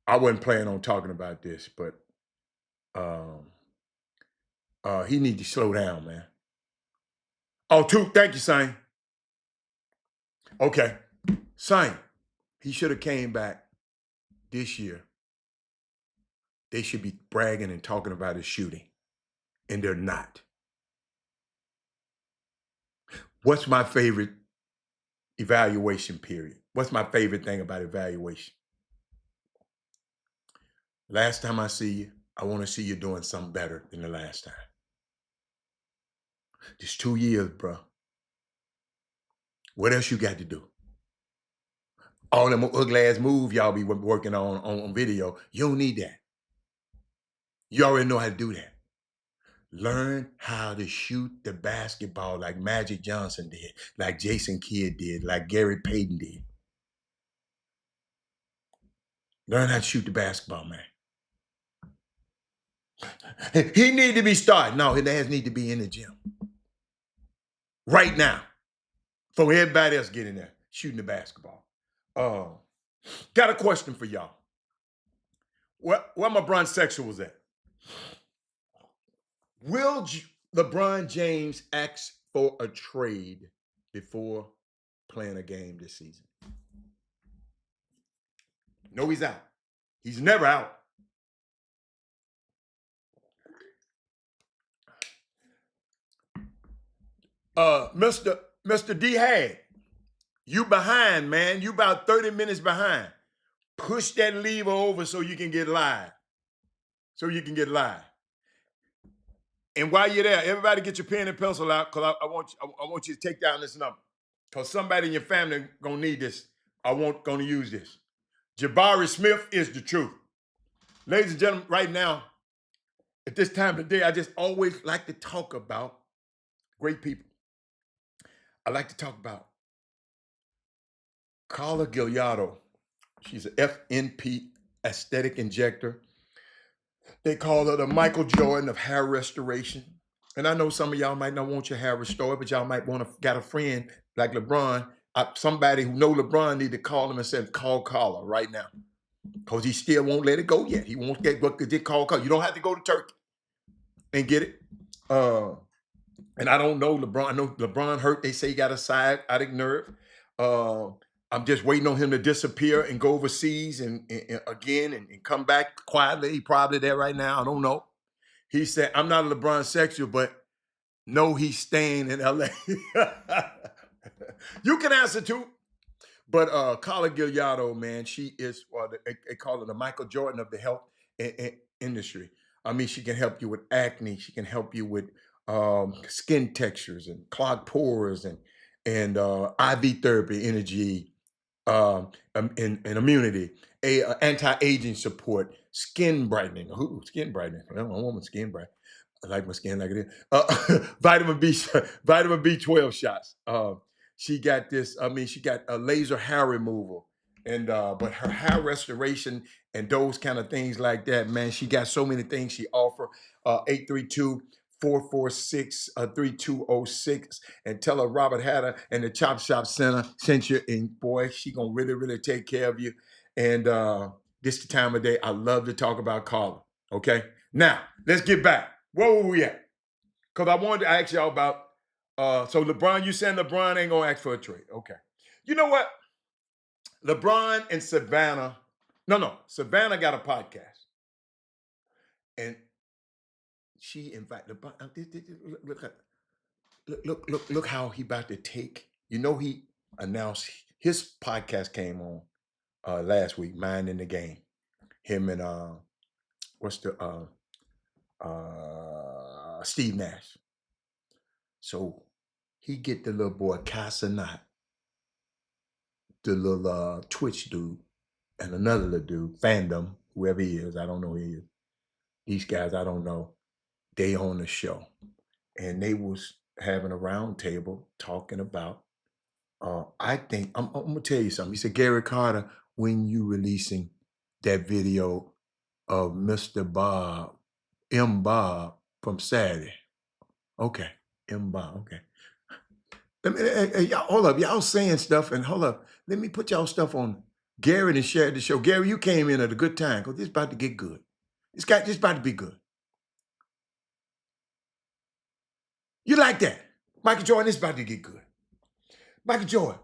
I wasn't planning on talking about this, but he need to slow down, man. Oh, thank you, Saint. Okay, Saint, he should have came back this year. They should be bragging and talking about his shooting, and they're not. What's my favorite evaluation period? What's my favorite thing about evaluation? Last time I see you, I want to see you doing something better than the last time. Just 2 years, bro. What else you got to do? All them ugly ass moves y'all be working on video, you don't need that. You already know how to do that. Learn how to shoot the basketball like Magic Johnson did, like Jason Kidd did, like Gary Payton did. Learn how to shoot the basketball, man. He need to be starting. No, his ass need to be in the gym. Right now. For everybody else getting there, shooting the basketball. Got a question for y'all. Where my bronsexuals at? Will LeBron James ask for a trade before playing a game this season? No, he's out. He's never out. Mr. D Hag, you behind, man. You about 30 minutes behind. Push that lever over so you can get live. And while you're there, everybody get your pen and pencil out because I want you to take down this number. Because somebody in your family gonna need this. Gonna use this. Jabari Smith is the truth. Ladies and gentlemen, right now, at this time of the day, I just always like to talk about great people. I like to talk about Carla Gigliardo. She's an FNP aesthetic injector. They call her the Michael Jordan of hair restoration. And I know some of y'all might not want your hair restored, but y'all might want to got a friend like LeBron. Somebody who know LeBron need to call him and say, call Carla right now. Because he still won't let it go yet. He won't get what they call Carla. You don't have to go to Turkey and get it. And I don't know LeBron. I know LeBron hurt. They say he got a sciatic nerve. I'm just waiting on him to disappear and go overseas and again and come back quietly. He probably there right now. I don't know. He said, I'm not a LeBron sexual, but no, he's staying in LA. You can answer too. But Carla Gigliardo, man, she is, they call her the Michael Jordan of the health industry. I mean, she can help you with acne. She can help you with skin textures and clogged pores and IV therapy, energy, and immunity, anti-aging support, skin brightening. Ooh, skin brightening. I don't want my skin bright. I like my skin like it is. Vitamin B12 shots. She got this. I mean, she got a laser hair removal, and but her hair restoration and those kind of things like that, man. She got so many things she offer. 832-446-3206, and tell her Robert Hatter and the Chop Shop Center sent you. And boy, she gonna really, really take care of you. And this the time of day I love to talk about Carla. Okay, now let's get back. Where were we at? Because I wanted to ask y'all about. So LeBron, you saying LeBron ain't gonna ask for a trade? Okay. You know what? LeBron and Savannah. No. Savannah got a podcast, and she invited LeBron. Look how he about to take. You know, he announced his podcast came on last week, Mind in the Game. Him and Steve Nash. So he get the little boy Casanat, the little Twitch dude, and another little dude, Fandom, whoever he is, I don't know who he is. These guys, I don't know. They on the show. And they was having a round table talking about, I think, I'm gonna tell you something. He said, Gary Carter, when you releasing that video of Mr. Bob, M. Bob from Saturday. Okay, M. Bob, okay. Hey, y'all, hold up. Y'all saying stuff, and hold up. Let me put y'all stuff on Gary and share the show. Gary, you came in at a good time because this about to get good. This about to be good. You like that? Michael Jordan, this about to get good. Michael Jordan,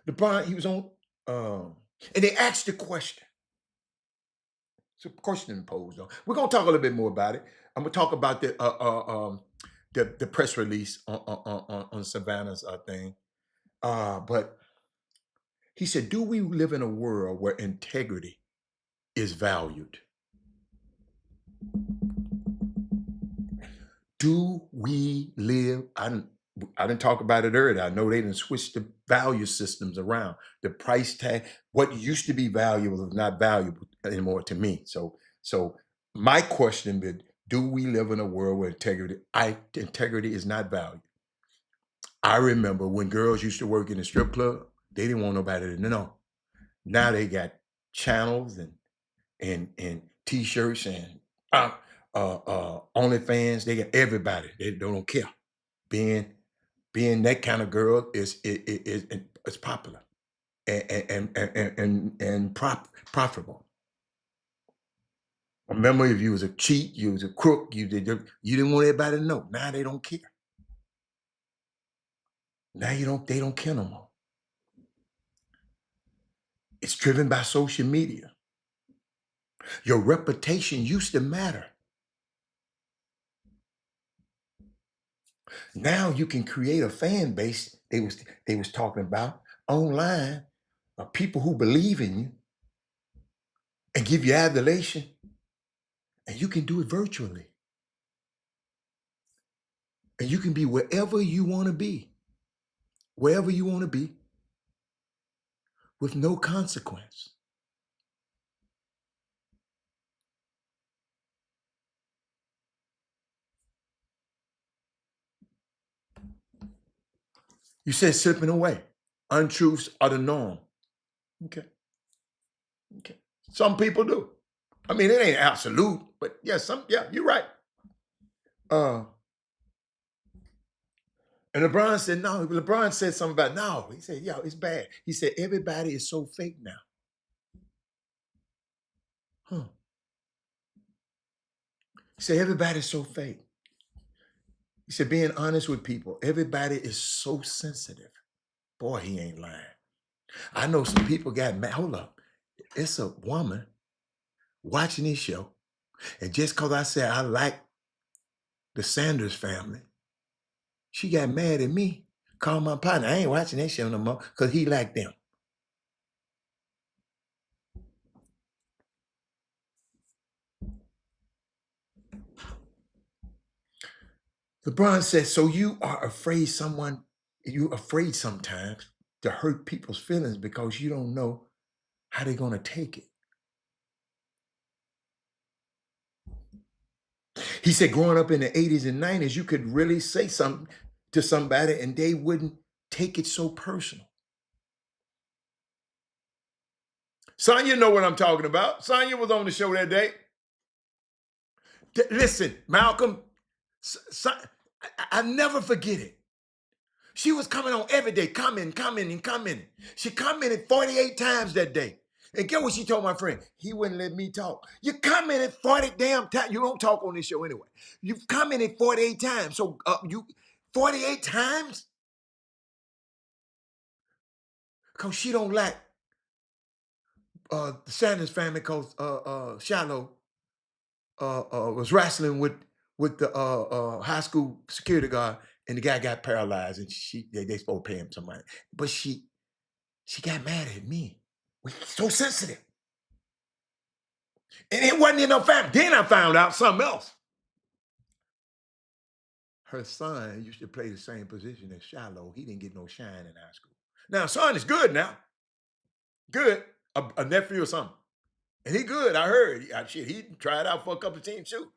LeBron, he was on, and they asked the question. It's a question posed though. We're gonna talk a little bit more about it. I'm gonna talk about the press release on Savannah's thing. But he said, "Do we live in a world where integrity is valued? Do we live?" I didn't talk about it earlier. I know they didn't switch the value systems around. The price tag, what used to be valuable is not valuable anymore to me. So my question is, do we live in a world where integrity is not valued? I remember when girls used to work in the strip club, they didn't want nobody to know. Now they got channels and t-shirts and OnlyFans. They got everybody. They don't care. Being that kind of girl is popular and profitable. Remember, if you was a cheat, you was a crook, you didn't want everybody to know. Now they don't care. Now they don't care no more. It's driven by social media. Your reputation used to matter. Now you can create a fan base. They was talking about online of people who believe in you and give you adulation, and you can do it virtually. And you can be wherever you want to be, wherever you want to be, with no consequence. You said slipping away. Untruths are the norm. Okay. Some people do. I mean, it ain't absolute, but yeah, you're right. And LeBron said, no. LeBron said something about, no. He said, yeah, it's bad. He said, everybody is so fake now. Huh. He said, everybody's so fake. He said, being honest with people, everybody is so sensitive. Boy, he ain't lying. I know some people got mad. Hold up. It's a woman watching this show, and just because I said I like the Sanders family, she got mad at me. Called my partner. I ain't watching that show no more because he liked them. LeBron said, so you're afraid sometimes to hurt people's feelings because you don't know how they're going to take it. He said, growing up in the 80s and 90s, you could really say something to somebody and they wouldn't take it so personal. Sonya know what I'm talking about. Sonya was on the show that day. Listen, Malcolm, I never forget it. She was coming on every day, commenting. She commented 48 times that day. And get what she told my friend? He wouldn't let me talk. You commented 40 damn times. You don't talk on this show anyway. You've commented 48 times. So 48 times? Because she don't like the Sanders family because Shiloh was wrestling with the high school security guard, and the guy got paralyzed, and they supposed to pay him some money. But she got mad at me. We're so sensitive. And it wasn't in no family. Then I found out something else. Her son used to play the same position as Shiloh. He didn't get no shine in high school. Now, son is good now. Good. A nephew or something. And he good, I heard. He tried out for a couple of teams too.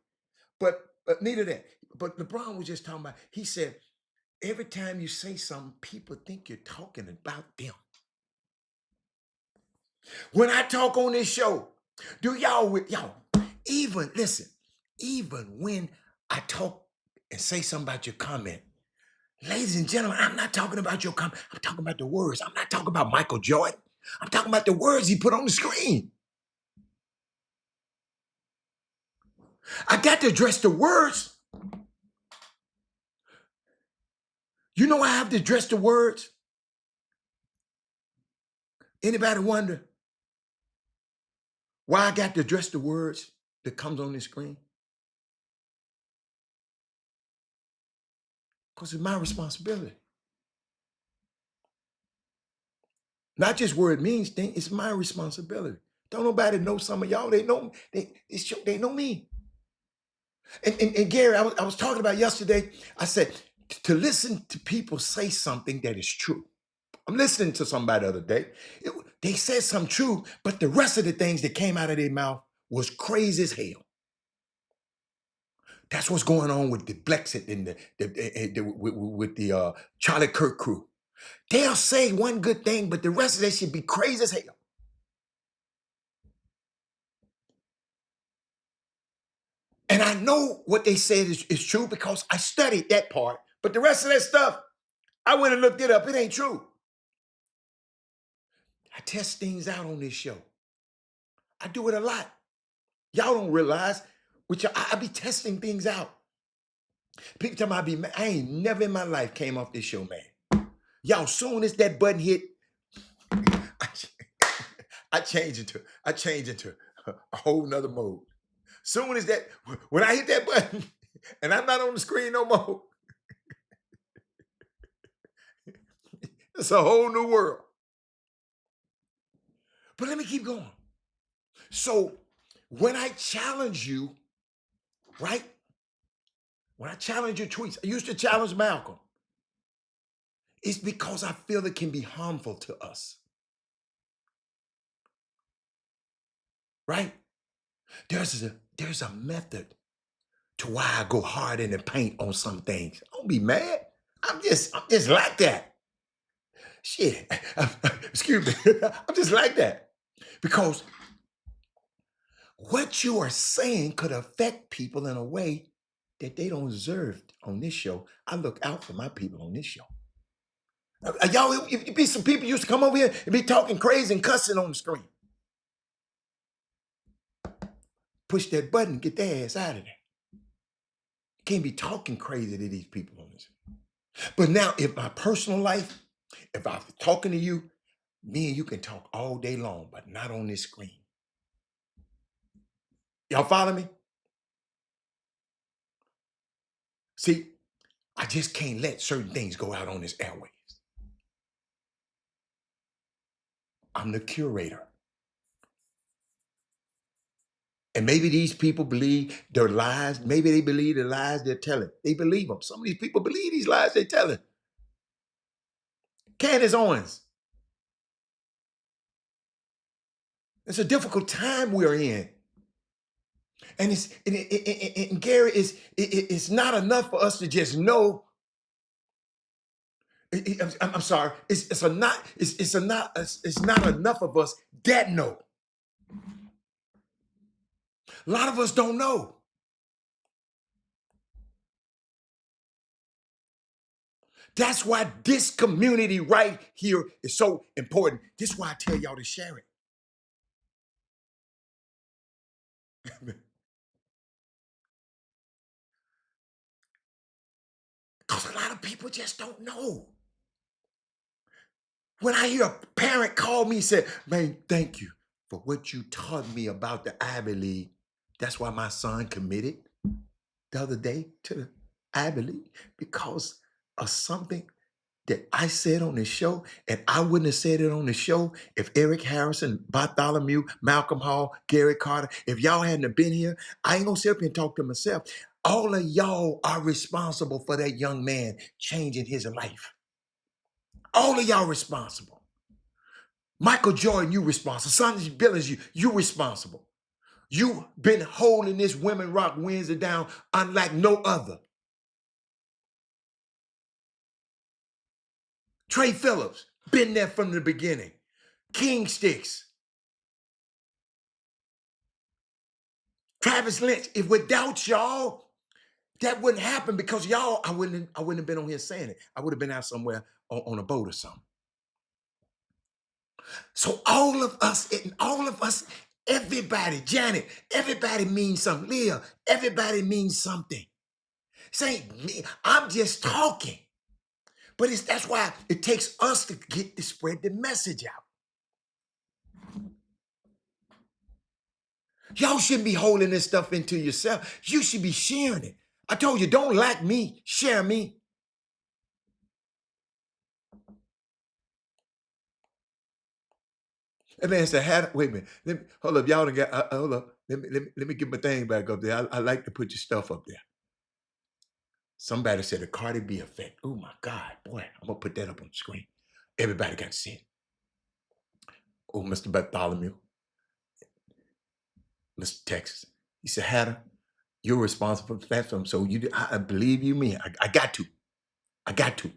But neither that. But LeBron was just talking about, he said, every time you say something, people think you're talking about them. When I talk on this show, y'all, even when I talk and say something about your comment, Ladies and gentlemen, I'm not talking about I'm talking about the words. I'm not talking about Michael Jordan. I'm talking about the words he put on the screen. I got to address the words. You know I have to address the words? Anybody wonder why I got to address the words that comes on the screen? Because it's my responsibility. Not just where it means thing, it's my responsibility. Don't nobody know some of y'all. They know they know me. And Gary, I was talking about yesterday. I said to listen to people say something that is true. I'm listening to somebody the other day. They said something true, but the rest of the things that came out of their mouth was crazy as hell. That's what's going on with the Blexit and with the Charlie Kirk crew. They'll say one good thing, but the rest of that should be crazy as hell. And I know what they said is true because I studied that part. But the rest of that stuff, I went and looked it up. It ain't true. I test things out on this show. I do it a lot. Y'all don't realize, which I be testing things out. People tell me I be mad. I ain't never in my life came off this show, man. Y'all, soon as that button hit, I change into a whole nother mode. Soon as that, when I hit that button and I'm not on the screen no more, it's a whole new world. But let me keep going. So when I challenge you, right? When I challenge your tweets, I used to challenge Malcolm. It's because I feel it can be harmful to us. Right? There's a method to why I go hard in the paint on some things. Don't be mad. I'm just like that. Shit. Excuse me. I'm just like that. Because what you are saying could affect people in a way that they don't deserve on this show. I look out for my people on this show. Y'all, it be some people used to come over here and be talking crazy and cussing on the screen. Push that button, get their ass out of there. You can't be talking crazy to these people on this. But now, if my personal life, if I'm talking to you, me and you can talk all day long, but not on this screen. Y'all follow me? See, I just can't let certain things go out on this airways. I'm the curator. And maybe these people believe their lies. Maybe they believe the lies they're telling. They believe them. Some of these people believe these lies they're telling. Candace Owens. It's a difficult time we're in. And Gary, it's not enough for us to just know. I'm sorry. It's not enough of us that know. A lot of us don't know. That's why this community right here is so important. This is why I tell y'all to share it. Because a lot of people just don't know. When I hear a parent call me and say, man, thank you for what you taught me about the Ivy League. That's why my son committed the other day to the Ivy League because of something that I said on the show, and I wouldn't have said it on the show if Eric Harrison, Bartholomew, Malcolm Hall, Gary Carter, if y'all hadn't have been here, I ain't gonna sit up here and talk to myself. All of y'all are responsible for that young man changing his life. All of y'all responsible. Michael Jordan, you responsible. Sonny Billings, you responsible. You've been holding this Women Rock Wednesday down unlike no other. Trey Phillips, been there from the beginning. King Sticks. Travis Lynch. If without y'all, that wouldn't happen because y'all, I wouldn't have been on here saying it. I would have been out somewhere on a boat or something. So all of us, everybody, Janet, everybody means something. Leah, everybody means something. This ain't me. I'm just talking. But that's why it takes us to get to spread the message out. Y'all shouldn't be holding this stuff into yourself. You should be sharing it. I told you, don't like me, share me. That man said, wait a minute, hold up, y'all done got, hold up. Let me get my thing back up there. I like to put your stuff up there. Somebody said a Cardi B effect. Oh my God, boy, I'm gonna put that up on the screen. Everybody got to see it. Oh, Mr. Bartholomew, Mr. Texas. He said, Hatter, you're responsible for the platform. So I believe you me. I got to. I got to.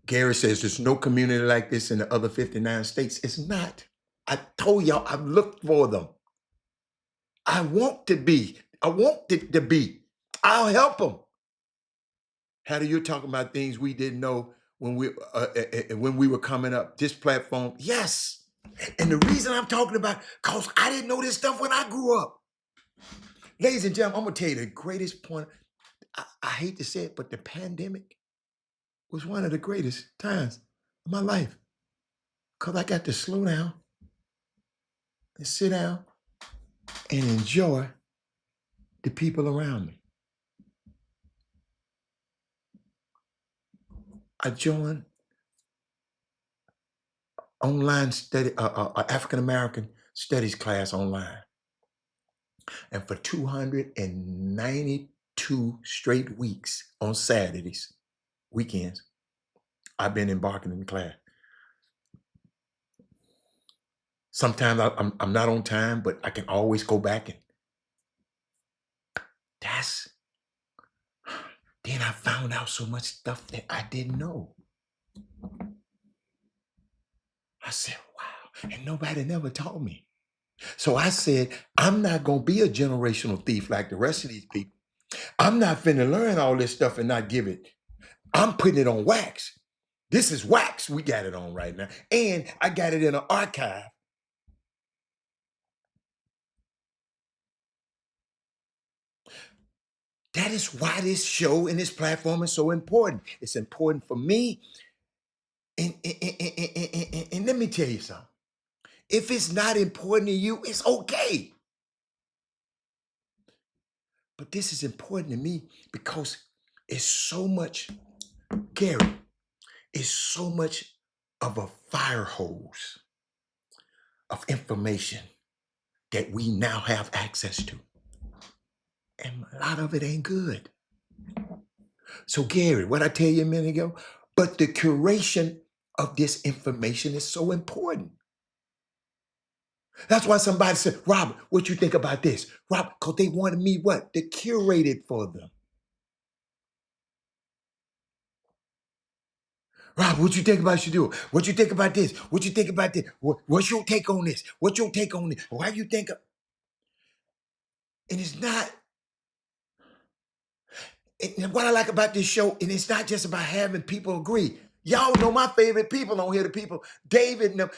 Gary says there's no community like this in the other 59 states. It's not. I told y'all I've looked for them. I want to be. I want it to be. I'll help them. How do you talking about things we didn't know when we were coming up? This platform, yes. And the reason I'm talking about, because I didn't know this stuff when I grew up. Ladies and gentlemen, I'm gonna tell you the greatest point. I hate to say it, but the pandemic was one of the greatest times of my life. Because I got to slow down and sit down and enjoy the people around me. I joined online study, African American studies class online. And for 292 straight weeks on Saturdays, weekends, I've been embarking in the class. Sometimes I'm not on time, but I can always go back and then I found out so much stuff that I didn't know. I said, wow, and nobody never taught me. So I said, I'm not going to be a generational thief like the rest of these people. I'm not finna learn all this stuff and not give it. I'm putting it on wax. This is wax we got it on right now. And I got it in an archive. That is why this show and this platform is so important. It's important for me. And let me tell you something. If it's not important to you, it's okay. But this is important to me because it's so much, Gary, it's so much of a fire hose of information that we now have access to. And a lot of it ain't good. So Gary, what I tell you a minute ago, but the curation of this information is so important. That's why somebody said, Robert, what you think about this? Robert, because they wanted me what? To curate it for them. Rob, what you think about you do? What you think about this? What you think about this? What's your take on this? What's your take on this? Why you think? And it's not. And what I like about this show, and it's not just about having people agree. Y'all know my favorite people on here, the people, David and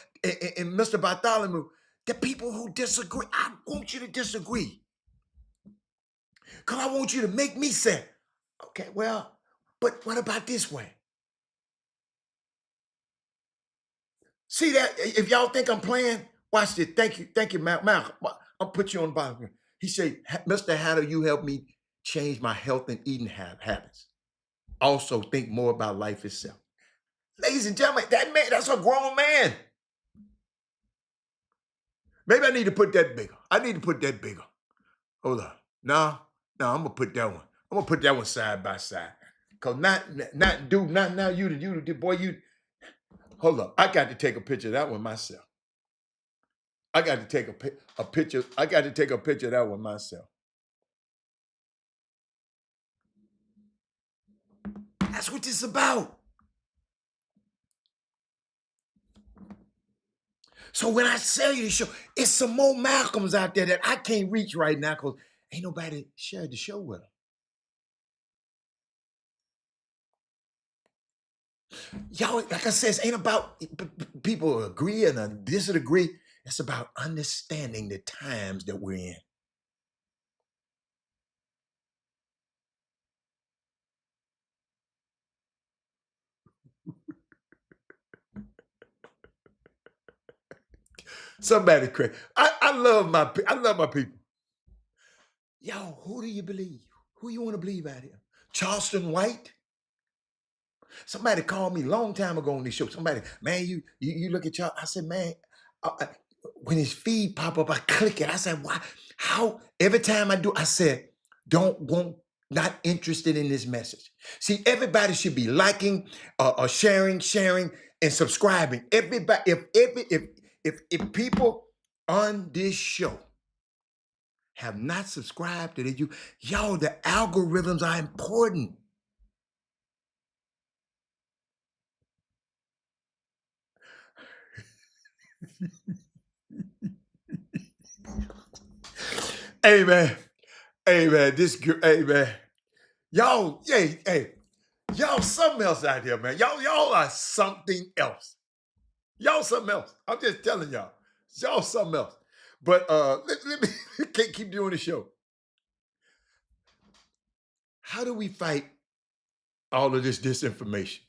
Mr. Bartholomew, the people who disagree. I want you to disagree. Because I want you to make me say, okay, well, but what about this way? See that? If y'all think I'm playing, watch this. Thank you, Malcolm. I'll put you on the bottom. He said, Mr. Hatter, you helped me change my health and eating habits. Also think more about life itself. Ladies and gentlemen, that man, that's a grown man. Maybe I need to put that bigger. I need to put that bigger. Hold on. No, I'm gonna put that one. I'm gonna put that one side by side. Cause not now you boy, you hold up. I got to take a picture of that one myself. I got to take a picture. I got to take a picture of that one myself. That's what this is about. So when I sell you the show, it's some more Malcolms out there that I can't reach right now because ain't nobody shared the show with them. Y'all, like I said, it ain't about people agreeing or disagree. It's about understanding the times that we're in. Somebody crazy. I love my people. Yo, who do you believe? Who you want to believe out here? Charleston White? Somebody called me a long time ago on this show. Somebody, man, you look at y'all. I said, man, when his feed pop up, I click it. I said, why? How? Every time I do, I said, not interested in this message. See, everybody should be liking, or sharing, and subscribing. Everybody, if people on this show have not subscribed to it, y'all, the algorithms are important. Hey man, hey man, hey man, y'all, hey, y'all something else out here, man. Y'all are something else. Y'all something else. I'm just telling y'all something else. But let me can't keep doing the show. How do we fight all of this disinformation?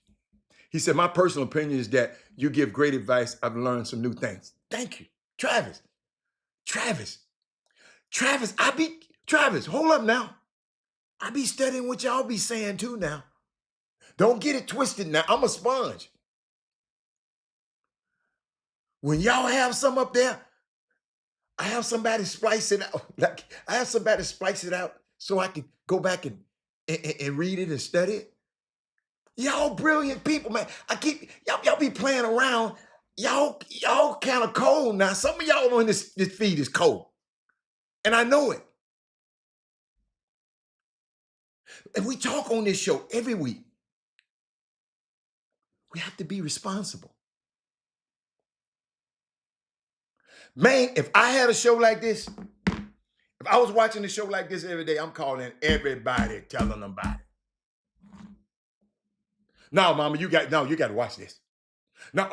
He said, my personal opinion is that you give great advice. I've learned some new things. Thank you, Travis. Travis, Travis, hold up now. I be studying what y'all be saying too now. Don't get it twisted now. I'm a sponge. When y'all have some up there, I have somebody splice it out. Like I have somebody splice it out so I can go back and read it and study it. Y'all brilliant people, man. Y'all be playing around. Y'all kind of cold now. Some of y'all on this feed is cold. And I know it. And we talk on this show every week. We have to be responsible. Man, if I had a show like this, if I was watching a show like this every day, I'm calling everybody, telling them about it. No, mama, you got to watch this. No.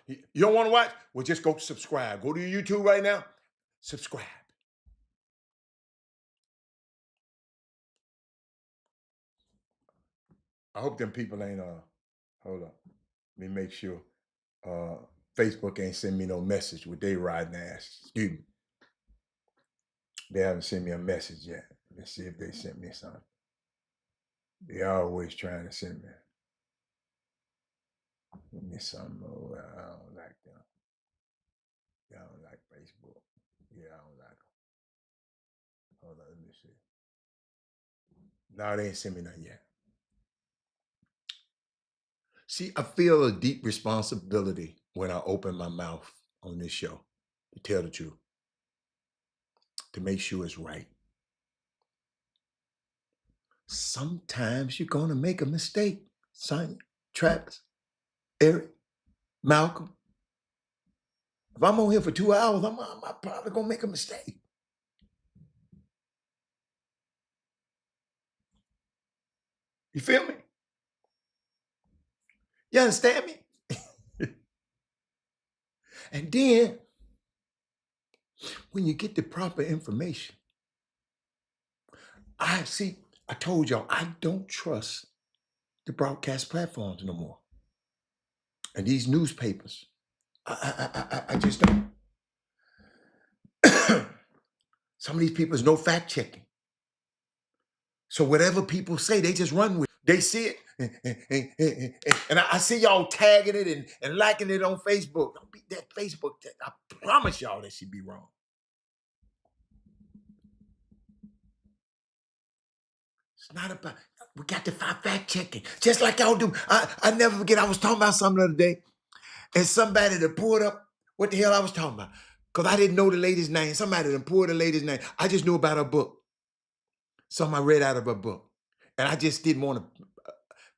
You don't want to watch? Well, just go subscribe. Go to YouTube right now. Subscribe. I hope them people ain't hold up. Let me make sure. Facebook ain't send me no message with they riding ass. Excuse me. They haven't sent me a message yet. Let's see if they sent me something. They always trying to send me. Give me something. Oh, I don't like them. I don't like Facebook. Yeah, I don't like them. Hold on, let me see. No, they ain't sent me nothing yet. See, I feel a deep responsibility when I open my mouth on this show to tell the truth, to make sure it's right. Sometimes you're going to make a mistake. Sonya, Travis, Eric, Malcolm. If I'm on here for 2 hours, I'm probably going to make a mistake. You feel me? You understand me? And then, when you get the proper information, I told y'all, I don't trust the broadcast platforms no more. And these newspapers, I just don't. Some of these people is no fact checking. So whatever people say, they just run with it. They see it. And I see y'all tagging it and liking it on Facebook. Don't be that Facebook. I promise y'all that should be wrong. It's not about, we got to fact checking. Just like y'all do. I never forget, I was talking about something the other day. And somebody that pulled up what the hell I was talking about. Because I didn't know the lady's name. Somebody that pulled the lady's name. I just knew about her book. Something I read out of her book. And I just didn't want to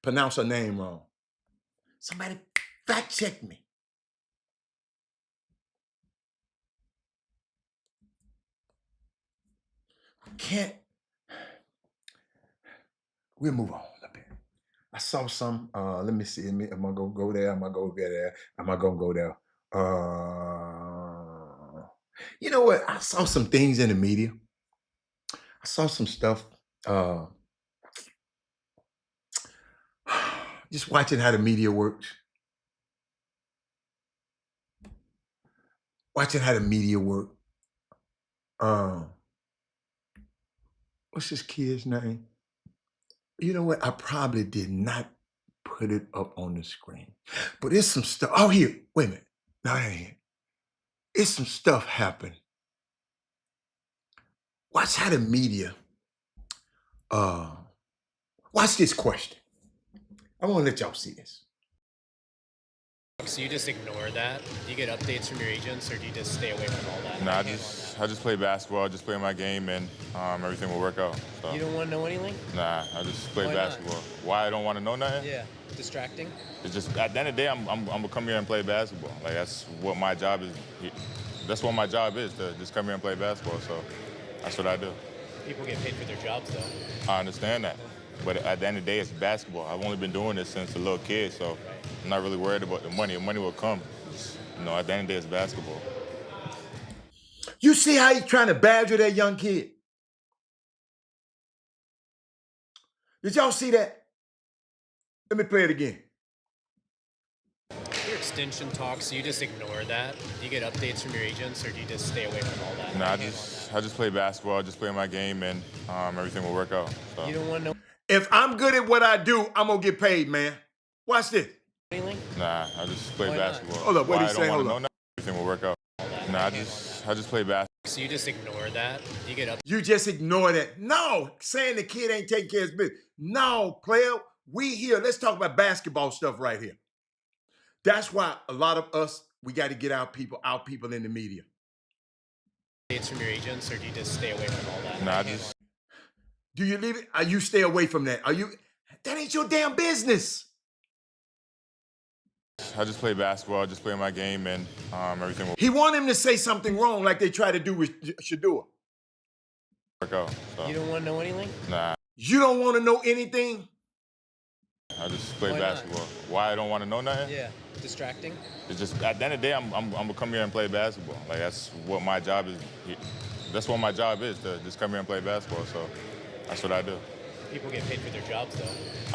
pronounce her name wrong. Somebody fact checked me. can't. We'll move on a bit. I saw some. Let me see. Am I gonna go there? Am I gonna go there? Am I gonna go there? You know what? I saw some things in the media. I saw some stuff. Just watching how the media works. Watching how the media work. What's this kid's name? You know what? I probably did not put it up on the screen, but it's some stuff. Oh, here. Wait a minute. No, that ain't it. It's some stuff happened. Watch how the media. Watch this question. I want to let y'all see this. So you just ignore that? Do you get updates from your agents, or do you just stay away from all that? Nah, I just play basketball. I just play my game, and everything will work out. So. You don't want to know anything? Nah, I just play Why basketball. not? Why I don't want to know nothing? Yeah, distracting. It's just at the end of the day, I'm gonna come here and play basketball. Like that's what my job is. That's what my job is, to just come here and play basketball. So that's what I do. People get paid for their jobs, though. I understand that, but at the end of the day, it's basketball. I've only been doing this since a little kid, so I'm not really worried about the money. The money will come. You know, at the end of the day, it's basketball. You see how he's trying to badger that young kid? Did y'all see that? Let me play it again. Your extension talks, you just ignore that? Do you get updates from your agents, or do you just stay away from all that? Nah, I just play basketball. I just play my game, and everything will work out. So. You don't want to know If I'm good at what I do, I'm gonna get paid, man. Watch this. anything? Nah, I just play Why not? basketball. Hold up, what Why he I say? don't Hold wanna up. know nothing. Everything will work out. Nah, I just play basketball. So you just ignore that? Do you get updates? You just ignore that. No, saying the kid ain't taking care of his business. No, player, we here. Let's talk about basketball stuff right here. That's why a lot of us, we got to get our people in the media. Updates from your agents, or do you just stay away from all that? Nah, Do you leave it? Are you stay away from that? That ain't your damn business. I just play basketball. I just play my game, and everything will He want him to say something wrong like they try to do with Shadua. work out. So. You don't want to know anything? Nah, You don't want to know anything? I just play Why not? basketball. Why I don't want to know nothing? Yeah, distracting. It's just at the end of the day, I'm gonna come here and play basketball. Like that's what my job is. That's what my job is, to just come here and play basketball. So that's what I do. People get paid for their jobs, though.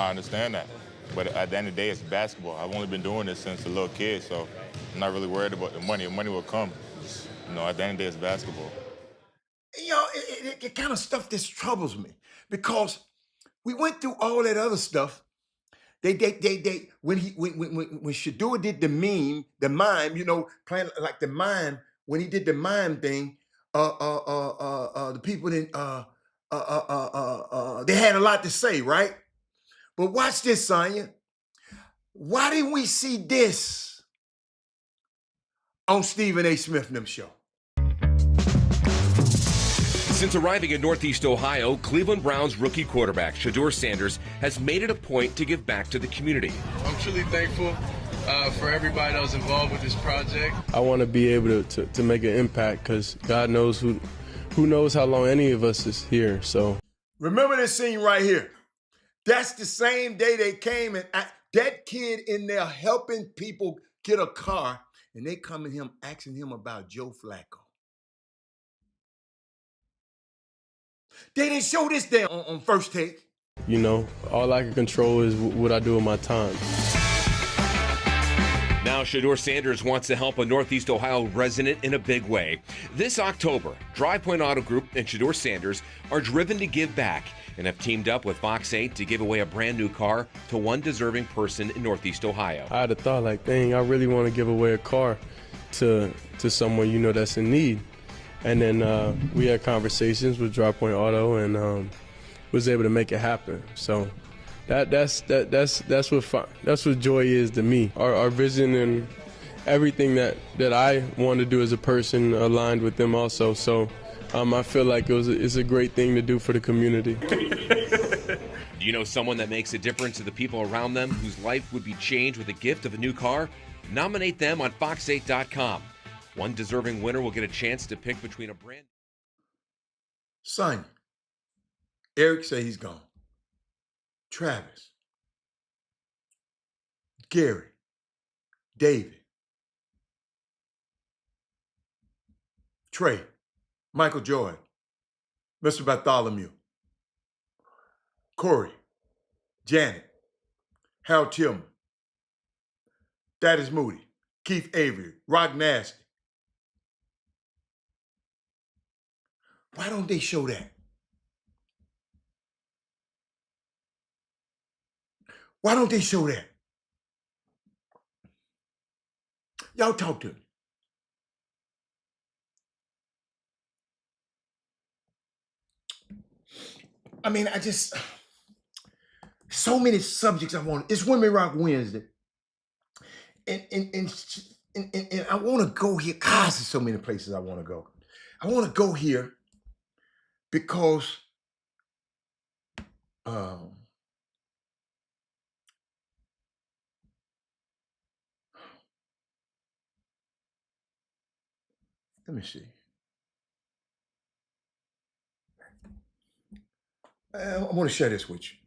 I understand that, but at the end of the day, it's basketball. I've only been doing this since a little kid, so I'm not really worried about the money. The money will come. You know, at the end of the day, it's basketball. You know, it kind of stuff this troubles me because we went through all that other stuff. When Shadua did the mime, you know, playing like the mime, when he did the mime thing, the people didn't, they had a lot to say, right? But watch this, Sonya. Why didn't we see this on Stephen A. Smith and them show? Since arriving in Northeast Ohio, Cleveland Browns rookie quarterback Shedeur Sanders has made it a point to give back to the community. I'm truly thankful for everybody that was involved with this project. I want to be able to make an impact because God knows who knows how long any of us is here. So remember this scene right here. That's the same day they came and that kid in there helping people get a car, and they come to him asking him about Joe Flacco. They didn't show this there on First Take. you know, all I can control is what I do with my time. Now, Shedeur Sanders wants to help a Northeast Ohio resident in a big way. This October, Drive Point Auto Group and Shedeur Sanders are driven to give back and have teamed up with Fox 8 to give away a brand new car to one deserving person in Northeast Ohio. I had a thought like, dang, I really want to give away a car to someone, you know, that's in need. And then we had conversations with Drive Point Auto and was able to make it happen. So that's what joy is to me. Our vision and everything that I want to do as a person aligned with them also. So I feel like it's a great thing to do for the community. Do you know someone that makes a difference to the people around them whose life would be changed with a gift of a new car? Nominate them on fox8.com. One deserving winner will get a chance to pick between a brand. Son, Eric say he's gone. Travis, Gary, David, Trey, Michael Jordan, Mr. Bartholomew, Corey, Janet, Harold Tillman, Thaddeus Moody, Keith Avery, Rock Nasty. Why don't they show that? Why don't they show that? Y'all talk to me. I mean, so many subjects I want. It's Women Rock Wednesday. And I want to go here. Gosh, there's so many places I want to go. I want to go here because let me see. I want to share this with you.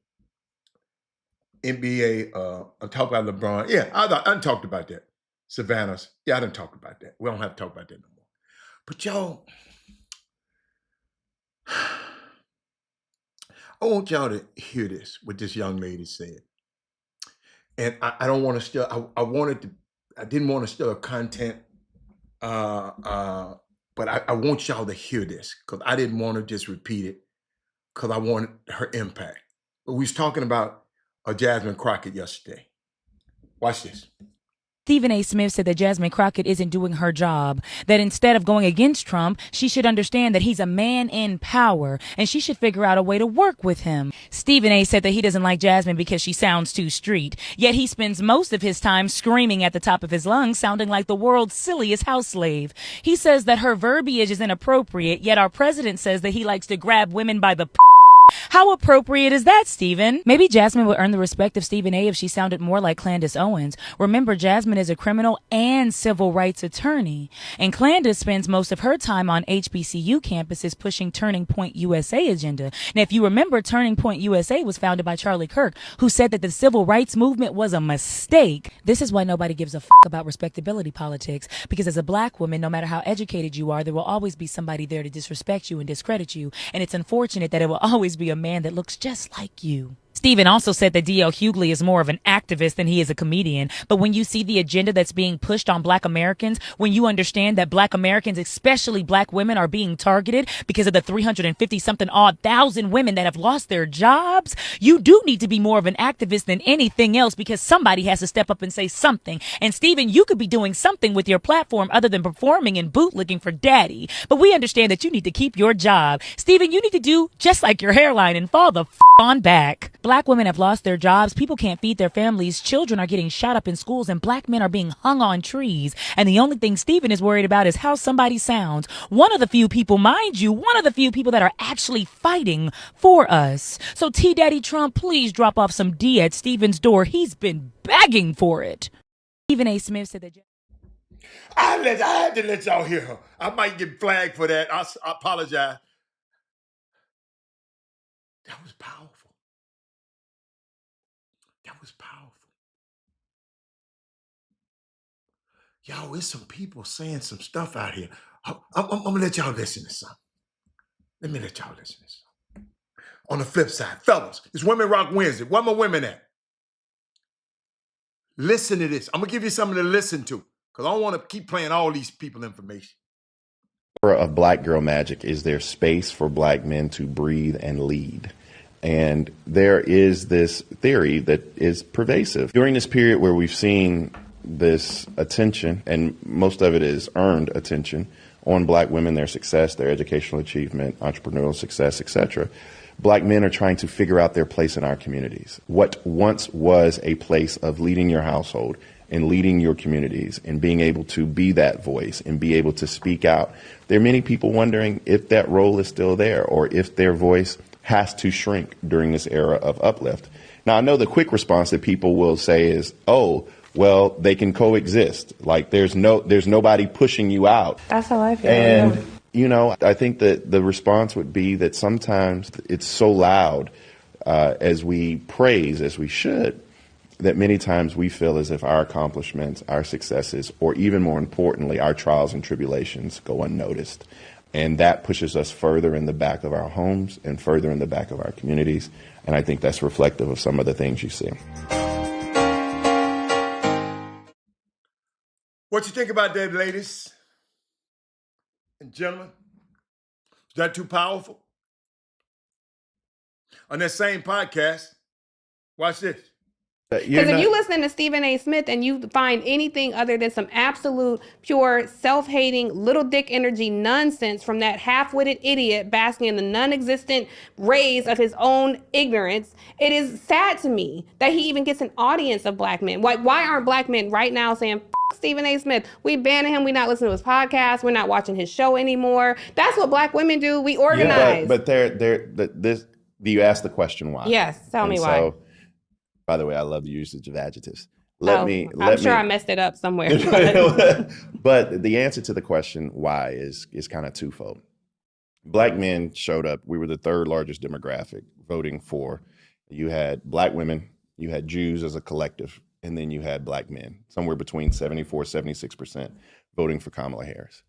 NBA, I talked about LeBron. Yeah, I done talked about that. Savannah's. Yeah, I done talked about that. We don't have to talk about that no more. But y'all, I want y'all to hear this, what this young lady said. And I don't want to stir, I didn't want to stir content, but I want y'all to hear this because I didn't want to just repeat it because I wanted her impact. But we was talking about Jasmine Crockett yesterday. Watch this. Stephen A. Smith said that Jasmine Crockett isn't doing her job, that instead of going against Trump, she should understand that he's a man in power and she should figure out a way to work with him. Stephen A. said that he doesn't like Jasmine because she sounds too street, yet he spends most of his time screaming at the top of his lungs, sounding like the world's silliest house slave. He says that her verbiage is inappropriate, yet our president says that he likes to grab women by the How appropriate is that, Stephen? Maybe Jasmine would earn the respect of Stephen A. if she sounded more like Candace Owens. Remember, Jasmine is a criminal and civil rights attorney. And Candace spends most of her time on HBCU campuses pushing Turning Point USA agenda. Now, if you remember, Turning Point USA was founded by Charlie Kirk, who said that the civil rights movement was a mistake. This is why nobody gives a about respectability politics, because as a black woman, no matter how educated you are, there will always be somebody there to disrespect you and discredit you. And it's unfortunate that it will always be a man that looks just like you. Stephen also said that D.L. Hughley is more of an activist than he is a comedian. But when you see the agenda that's being pushed on black Americans, when you understand that black Americans, especially black women, are being targeted because of the 350-something odd thousand women that have lost their jobs, you do need to be more of an activist than anything else, because somebody has to step up and say something. And Stephen, you could be doing something with your platform other than performing and bootlicking for daddy. But we understand that you need to keep your job. Stephen, you need to do just like your hairline and fall the on back. Black women have lost their jobs. People can't feed their families. Children are getting shot up in schools, and black men are being hung on trees. And the only thing Stephen is worried about is how somebody sounds. One of the few people, mind you, one of the few people that are actually fighting for us. So T Daddy Trump, please drop off some D at Stephen's door. He's been begging for it. Stephen A. Smith said that. I had to let y'all hear her. I might get flagged for that. I apologize. That was powerful. That was powerful. Y'all, there's some people saying some stuff out here. I'm going to let y'all listen to something. Let me let y'all listen to something. On the flip side, fellas, it's Women Rock Wednesday. Where my women at? Listen to this. I'm going to give you something to listen to, because I don't want to keep playing all these people information. Of Black Girl Magic is there space for black men to breathe and lead. And there is this theory that is pervasive. During this period where we've seen this attention, and most of it is earned attention, on black women, their success, their educational achievement, entrepreneurial success, etc., black men are trying to figure out their place in our communities. What once was a place of leading your household and leading your communities and being able to be that voice and be able to speak out, there are many people wondering if that role is still there or if their voice has to shrink during this era of uplift. Now, I know the quick response that people will say is, oh, well, they can coexist. Like there's nobody pushing you out. That's how I feel. And, You know, I think that the response would be that sometimes it's so loud as we praise, as we should, that many times we feel as if our accomplishments, our successes, or even more importantly, our trials and tribulations go unnoticed. And that pushes us further in the back of our homes and further in the back of our communities. And I think that's reflective of some of the things you see. What you think about that, ladies and gentlemen? Is that too powerful? On that same podcast, watch this. Because if you listen to Stephen A. Smith and you find anything other than some absolute, pure, self-hating, little dick energy nonsense from that half-witted idiot basking in the non-existent rays of his own ignorance, it is sad to me that he even gets an audience of black men. Why aren't black men right now saying, F Stephen A. Smith, we banning him, we not listening to his podcast, we're not watching his show anymore. That's what black women do. We organize. Yeah, but you asked the question why. Yes, tell me why. By the way, I love the usage of adjectives. I'm sure I messed it up somewhere. But the answer to the question why is kind of twofold. Black men showed up. We were the third largest demographic voting for. You had black women, you had Jews as a collective, and then you had black men, somewhere between 74, 76% voting for Kamala Harris.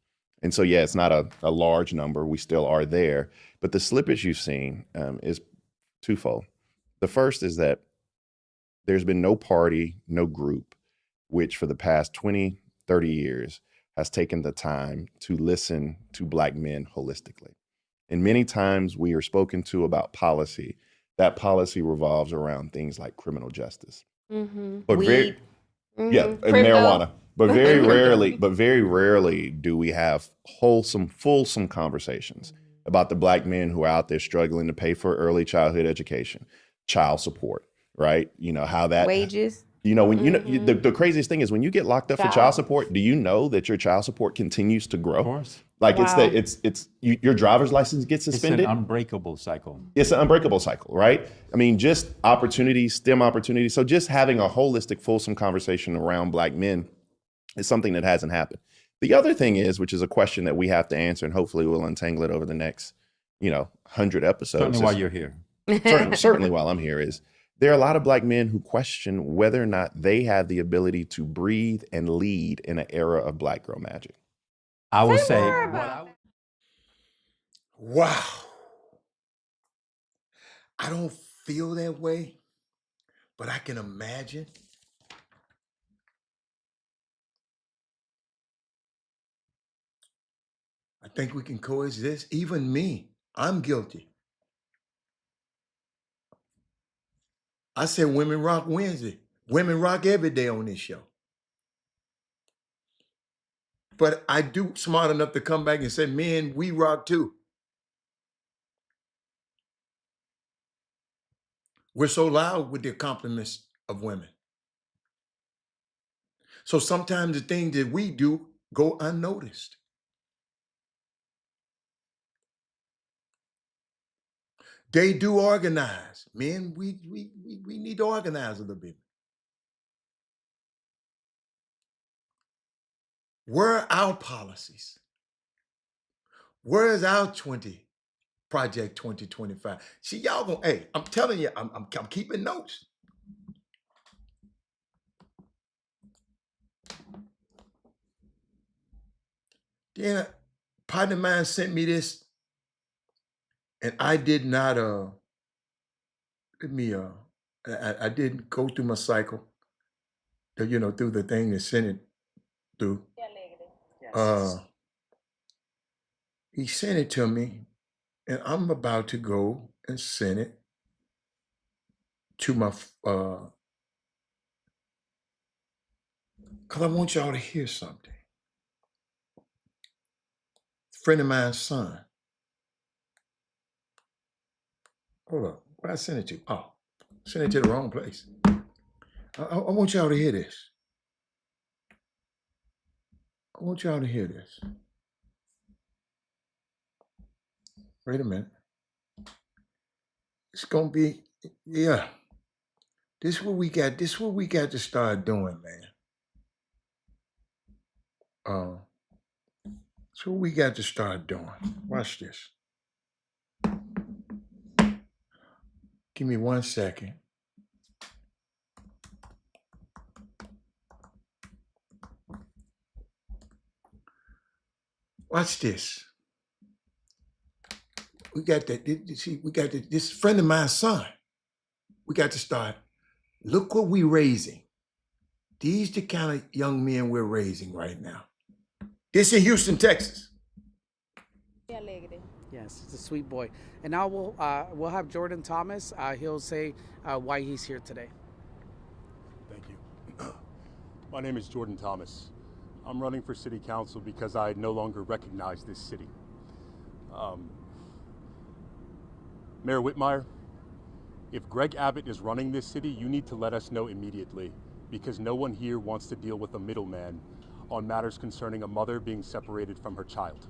And so, yeah, it's not a large number. We still are there. But the slippage you've seen is twofold. The first is that there's been no party, no group, which for the past 20, 30 years has taken the time to listen to black men holistically. And many times we are spoken to about policy. That policy revolves around things like criminal justice. Mm-hmm. But weed. And marijuana. But very rarely do we have wholesome, fulsome conversations about the black men who are out there struggling to pay for early childhood education, child support. Right? You know, how that wages. You know, when the craziest thing is when you get locked up for child support, do you know that your child support continues to grow? Of course. Like your driver's license gets suspended. It's an unbreakable cycle. It's an unbreakable cycle, right? I mean, just opportunities, STEM opportunities. So just having a holistic, fulsome conversation around black men is something that hasn't happened. The other thing is, which is a question that we have to answer, and hopefully we'll untangle it over the next, 100 episodes. Certainly while you're here. Certainly while I'm here is, there are a lot of black men who question whether or not they have the ability to breathe and lead in an era of black girl magic. I will say, wow. I don't feel that way, but I can imagine. I think we can coexist. Even me, I'm guilty. I said Women Rock Wednesday. Women rock every day on this show. But I do smart enough to come back and say, men, we rock too. We're so loud with the compliments of women. So sometimes the things that we do go unnoticed. They do organize. Men, we need to organize a little bit. Where are our policies? Where is our Project 2025? See, y'all gonna, hey, I'm telling you, I'm keeping notes. Then a partner of mine sent me this, and I did not, I didn't go through my cycle, through the thing that sent it through. He sent it to me, and I'm about to go and send it to my, because I want y'all to hear something. A friend of mine's son. Hold up, where I sent it to? Oh, sent it to the wrong place. I want y'all to hear this. I want y'all to hear this. Wait a minute. It's gonna be, yeah. This is what we got. This is what we got to start doing, man. So we got to start doing. Watch this. Give me 1 second. Watch this. We got that. See, we got this friend of mine's son. We got to start. Look what we raising. These the kind of young men we're raising right now. This in Houston, Texas. Yes, it's a sweet boy. And now we'll have Jordan Thomas. He'll say why he's here today. Thank you. My name is Jordan Thomas. I'm running for city council because I no longer recognize this city. Mayor Whitmire, if Greg Abbott is running this city, you need to let us know immediately, because no one here wants to deal with a middleman on matters concerning a mother being separated from her child.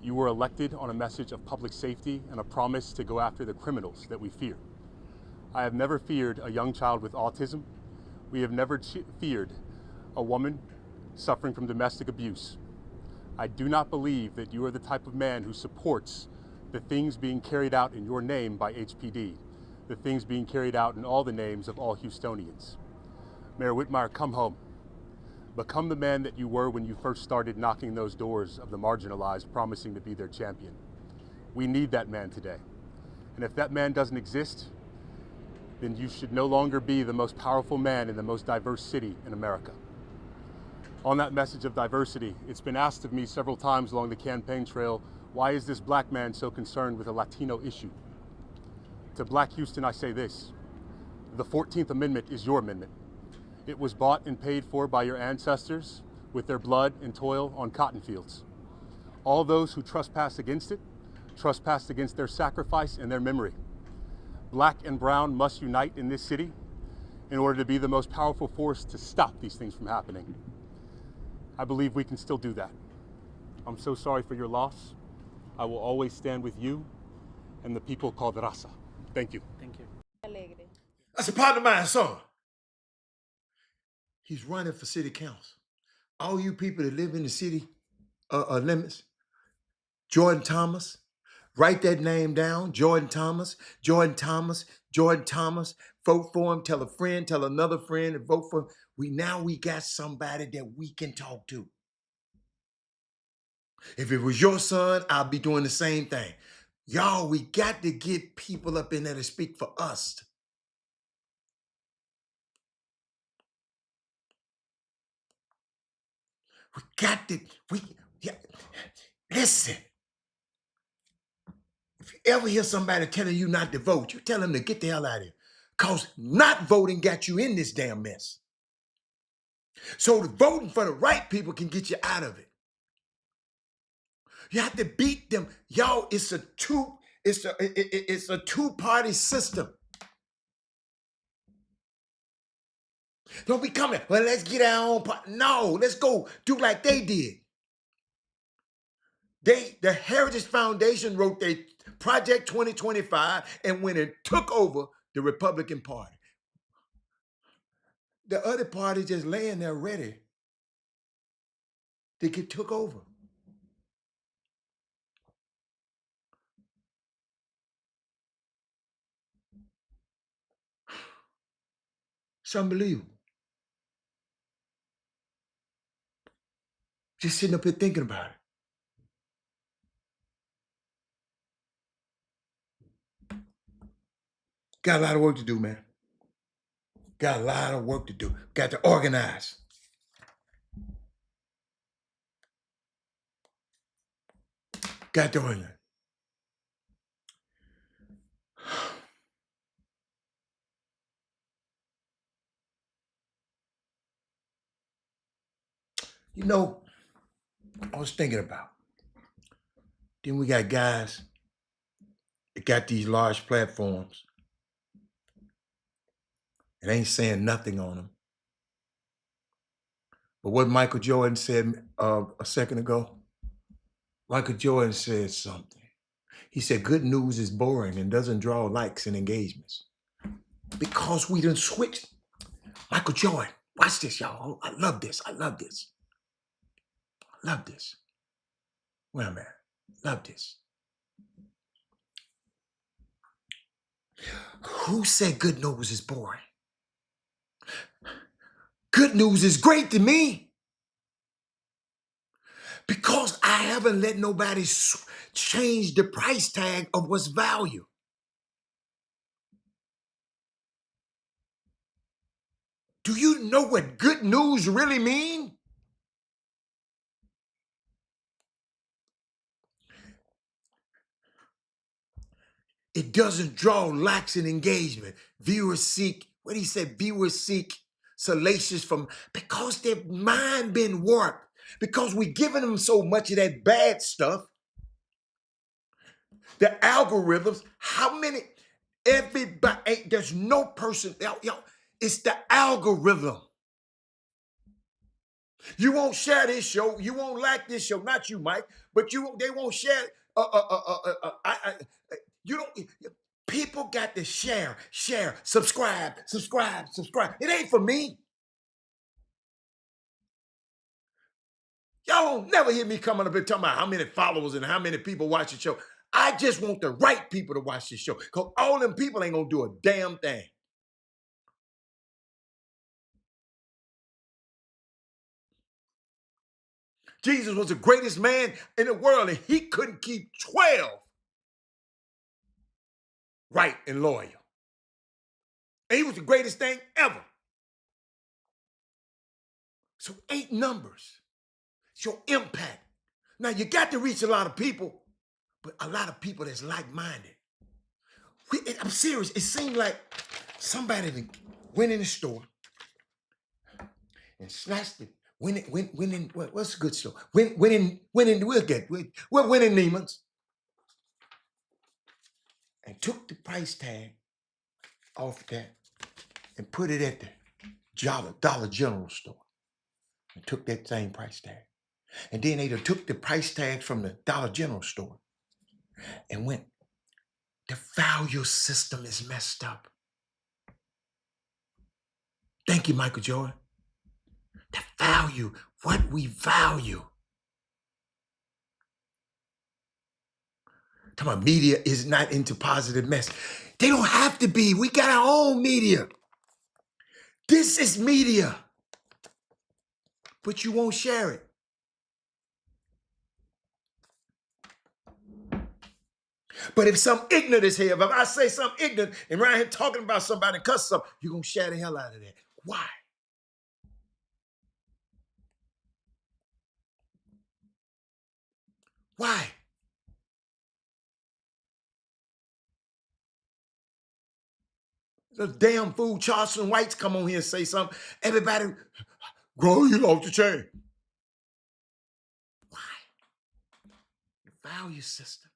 You were elected on a message of public safety and a promise to go after the criminals that we fear. I have never feared a young child with autism. We have never feared a woman suffering from domestic abuse. I do not believe that you are the type of man who supports the things being carried out in your name by HPD, the things being carried out in all the names of all Houstonians. Mayor Whitmire, come home. Become the man that you were when you first started knocking those doors of the marginalized, promising to be their champion. We need that man today. And if that man doesn't exist, then you should no longer be the most powerful man in the most diverse city in America. On that message of diversity, it's been asked of me several times along the campaign trail, why is this black man so concerned with a Latino issue? To Black Houston, I say this: the 14th Amendment is your amendment. It was bought and paid for by your ancestors with their blood and toil on cotton fields. All those who trespass against it, trespass against their sacrifice and their memory. Black and brown must unite in this city in order to be the most powerful force to stop these things from happening. I believe we can still do that. I'm so sorry for your loss. I will always stand with you and the people called Raza. Thank you. Thank you. That's a partner of mine, son. He's running for city council. All you people that live in the city limits, Jordan Thomas, write that name down, Jordan Thomas, Jordan Thomas, Jordan Thomas. Vote for him, tell a friend, tell another friend, and vote for him. We got somebody that we can talk to. If it was your son, I'll be doing the same thing. Y'all, we got to get people up in there to speak for us. We got to, listen. If you ever hear somebody telling you not to vote, you tell them to get the hell out of here. Because not voting got you in this damn mess. So the voting for the right people can get you out of it. You have to beat them. Y'all, it's a two-party system. Don't be coming, well, let's get our own party. No, let's go do like they did. The Heritage Foundation wrote their Project 2025 and went and took over the Republican Party. The other party just laying there ready to get took over. It's unbelievable. Just sitting up here thinking about it. Got a lot of work to do, man. Got a lot of work to do. Got to organize. Got to organize. You know, I was thinking about, then we got guys that got these large platforms and ain't saying nothing on them. But what Michael Jordan said a second ago, Michael Jordan said something. He said, good news is boring and doesn't draw likes and engagements. Because we done switched. Michael Jordan, watch this, y'all. I love this. I love this. I love this. Where I'm at. Love this. Who said good news is boring? Good news is great to me because I haven't let nobody change the price tag of what's value. Do you know what good news really mean? It doesn't draw likes and engagement. Viewers seek, what do you say? Viewers seek salacious from, because their mind been warped. Because we giving them so much of that bad stuff. The algorithms, how many, everybody, there's no person, it's the algorithm. You won't share this show, you won't like this show, not you, Mike, but they won't share, you don't, people got to share, subscribe. It ain't for me. Y'all won't never hear me coming up and talking about how many followers and how many people watch the show. I just want the right people to watch this show because all them people ain't gonna do a damn thing. Jesus was the greatest man in the world and he couldn't keep 12 right and loyal. And he was the greatest thing ever. So 8 numbers. It's your impact. Now you got to reach a lot of people, but a lot of people that's like-minded. I'm serious. It seemed like somebody went in the store and snatched it. Went in. What's a good store? Went in. We'll went in Neiman's and took the price tag off that and put it at the Dollar General store and took that same price tag. And then they took the price tag from the Dollar General store and went, the value system is messed up. Thank you, Michael Jordan. The value, what we value. Talking about media is not into positive mess. They don't have to be. We got our own media. This is media. But you won't share it. But if some ignorant is here, if I say something ignorant and around here talking about somebody and cuss something, you're going to share the hell out of that. Why? Why? The damn fool Charleston Whites come on here and say something. Everybody, grow you off the chain. Why? The value system.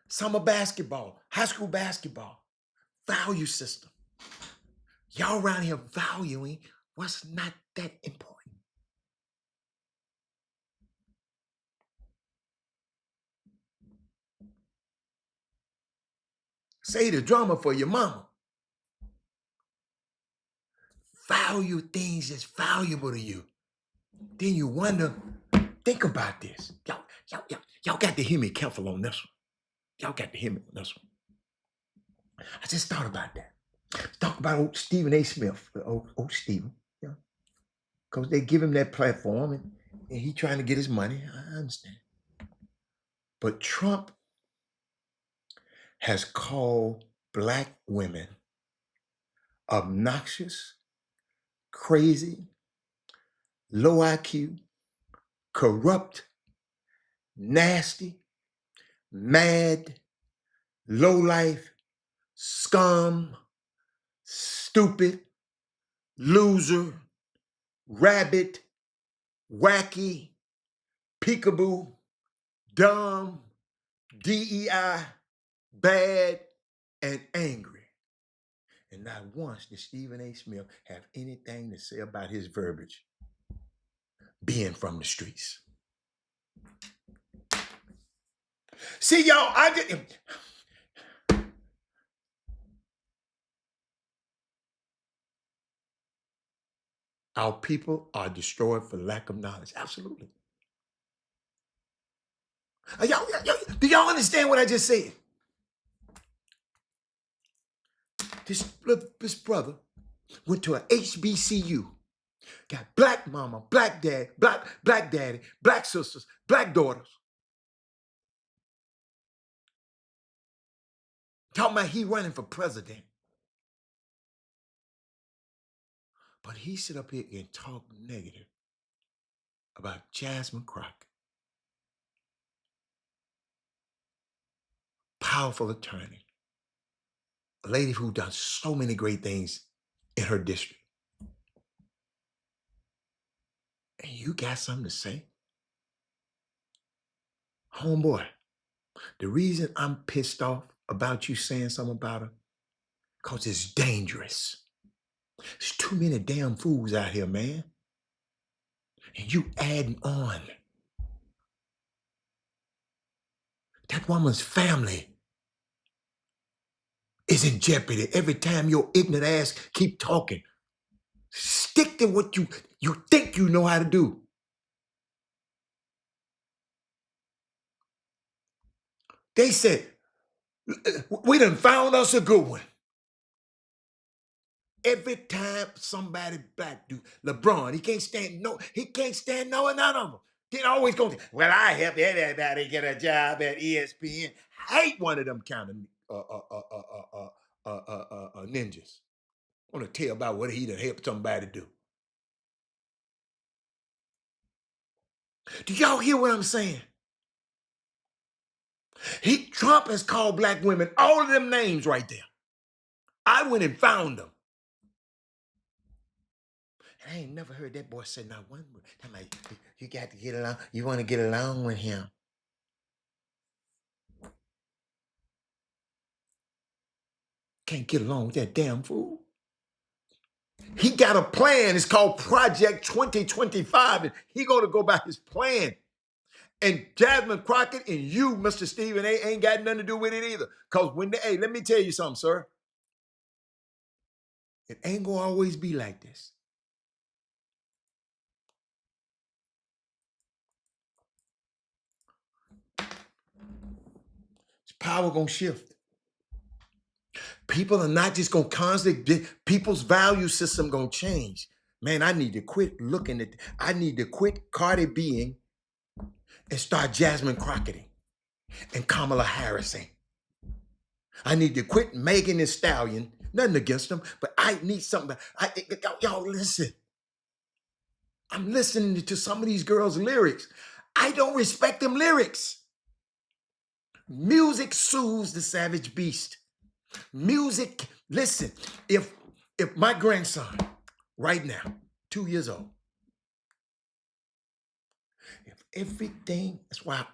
Summer basketball, high school basketball, value system. Y'all around here valuing what's not that important. Say the drama for your mama. Value things that's valuable to you. Then you wonder, think about this. Y'all got to hear me careful on this one. Y'all got to hear me on this one. I just thought about that. Talk about old Stephen A. Smith, old Stephen. Yeah. Because they give him that platform and he trying to get his money. I understand. But Trump has called black women obnoxious, crazy, low IQ, corrupt, nasty, mad, low life, scum, stupid, loser, rabbit, wacky, peekaboo, dumb, DEI, bad, and angry. And not once did Stephen A. Smith have anything to say about his verbiage being from the streets. See, y'all, our people are destroyed for lack of knowledge. Absolutely. Do y'all understand what I just said? This brother went to a HBCU, got black mama, black dad, black daddy, black sisters, black daughters. Talking about he running for president. But he sit up here and talk negative about Jasmine Crockett. Powerful attorney. A lady who done so many great things in her district. And you got something to say? Homeboy, the reason I'm pissed off about you saying something about her, because it's dangerous. There's too many damn fools out here, man. And you adding on. That woman's family is in jeopardy every time your ignorant ass keep talking. Stick to what you think you know how to do. They said, we done found us a good one. Every time somebody black do, LeBron, he can't stand none of them. They always go, well, I help everybody get a job at ESPN. I hate one of them kind of ninjas. I want to tell about what he done helped somebody do. Do y'all hear what I'm saying? Trump has called black women all of them names right there. I went and found them. And I ain't never heard that boy say not one word. I'm like, you got to get along. You want to get along with him. Can't get along with that damn fool. He got a plan. It's called Project 2025. And he going to go by his plan. And Jasmine Crockett and you, Mr. Stephen A., ain't got nothing to do with it either. Because hey, let me tell you something, sir. It ain't going to always be like this. It's power going to shift. People are not just going to constantly, people's value system going to change. Man, I need to quit looking at, I need to quit Cardi Bing and start Jasmine Crocketing and Kamala Harrising. I need to quit Megan Thee Stallion. Nothing against them, but I need something. Y'all listen. I'm listening to some of these girls' lyrics. I don't respect them lyrics. Music soothes the savage beast. Music, listen, if my grandson, right now, 2 years old, if everything, that's why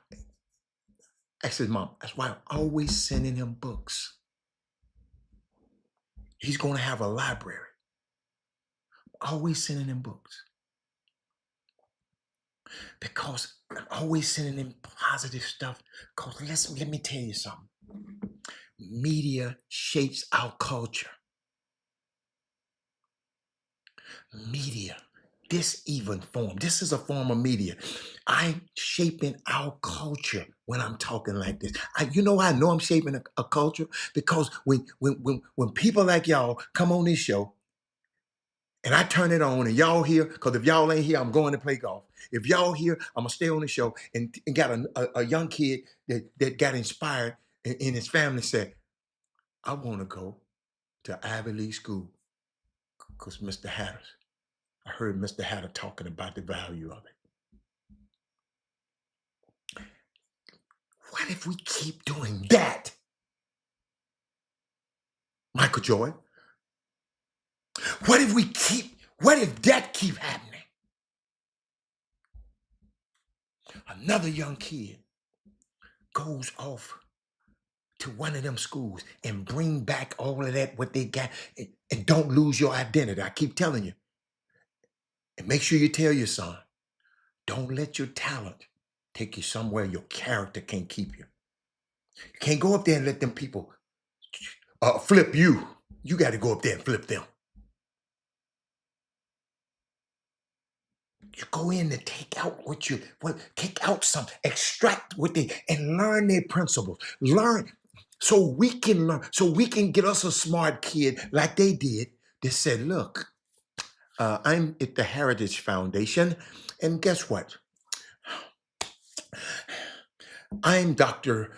I said, Mom, that's why I'm always sending him books. He's going to have a library. Always sending him books. Because I'm always sending him positive stuff. Because listen, let me tell you something. Media shapes our culture. Media, this is a form of media. I'm shaping our culture when I'm talking like this. You know I know I'm shaping a culture? Because when people like y'all come on this show, and I turn it on and y'all here, because if y'all ain't here, I'm going to play golf. If y'all here, I'm going to stay on the show and got a young kid that got inspired and his family said, I want to go to Ivy League school because Mr. Hatters, I heard Mr. Hatter talking about the value of it. What if we keep doing that? Michael Joy? What if that keep happening? Another young kid goes off to one of them schools and bring back all of that, what they got, and don't lose your identity. I keep telling you. And make sure you tell your son, don't let your talent take you somewhere your character can't keep you. You can't go up there and let them people flip you. You got to go up there and flip them. you go in and take out take out some, extract what they, and learn their principles. Learn so we can learn, so we can get us a smart kid like they did that said, look, I'm at the Heritage Foundation, and guess what? I'm Dr.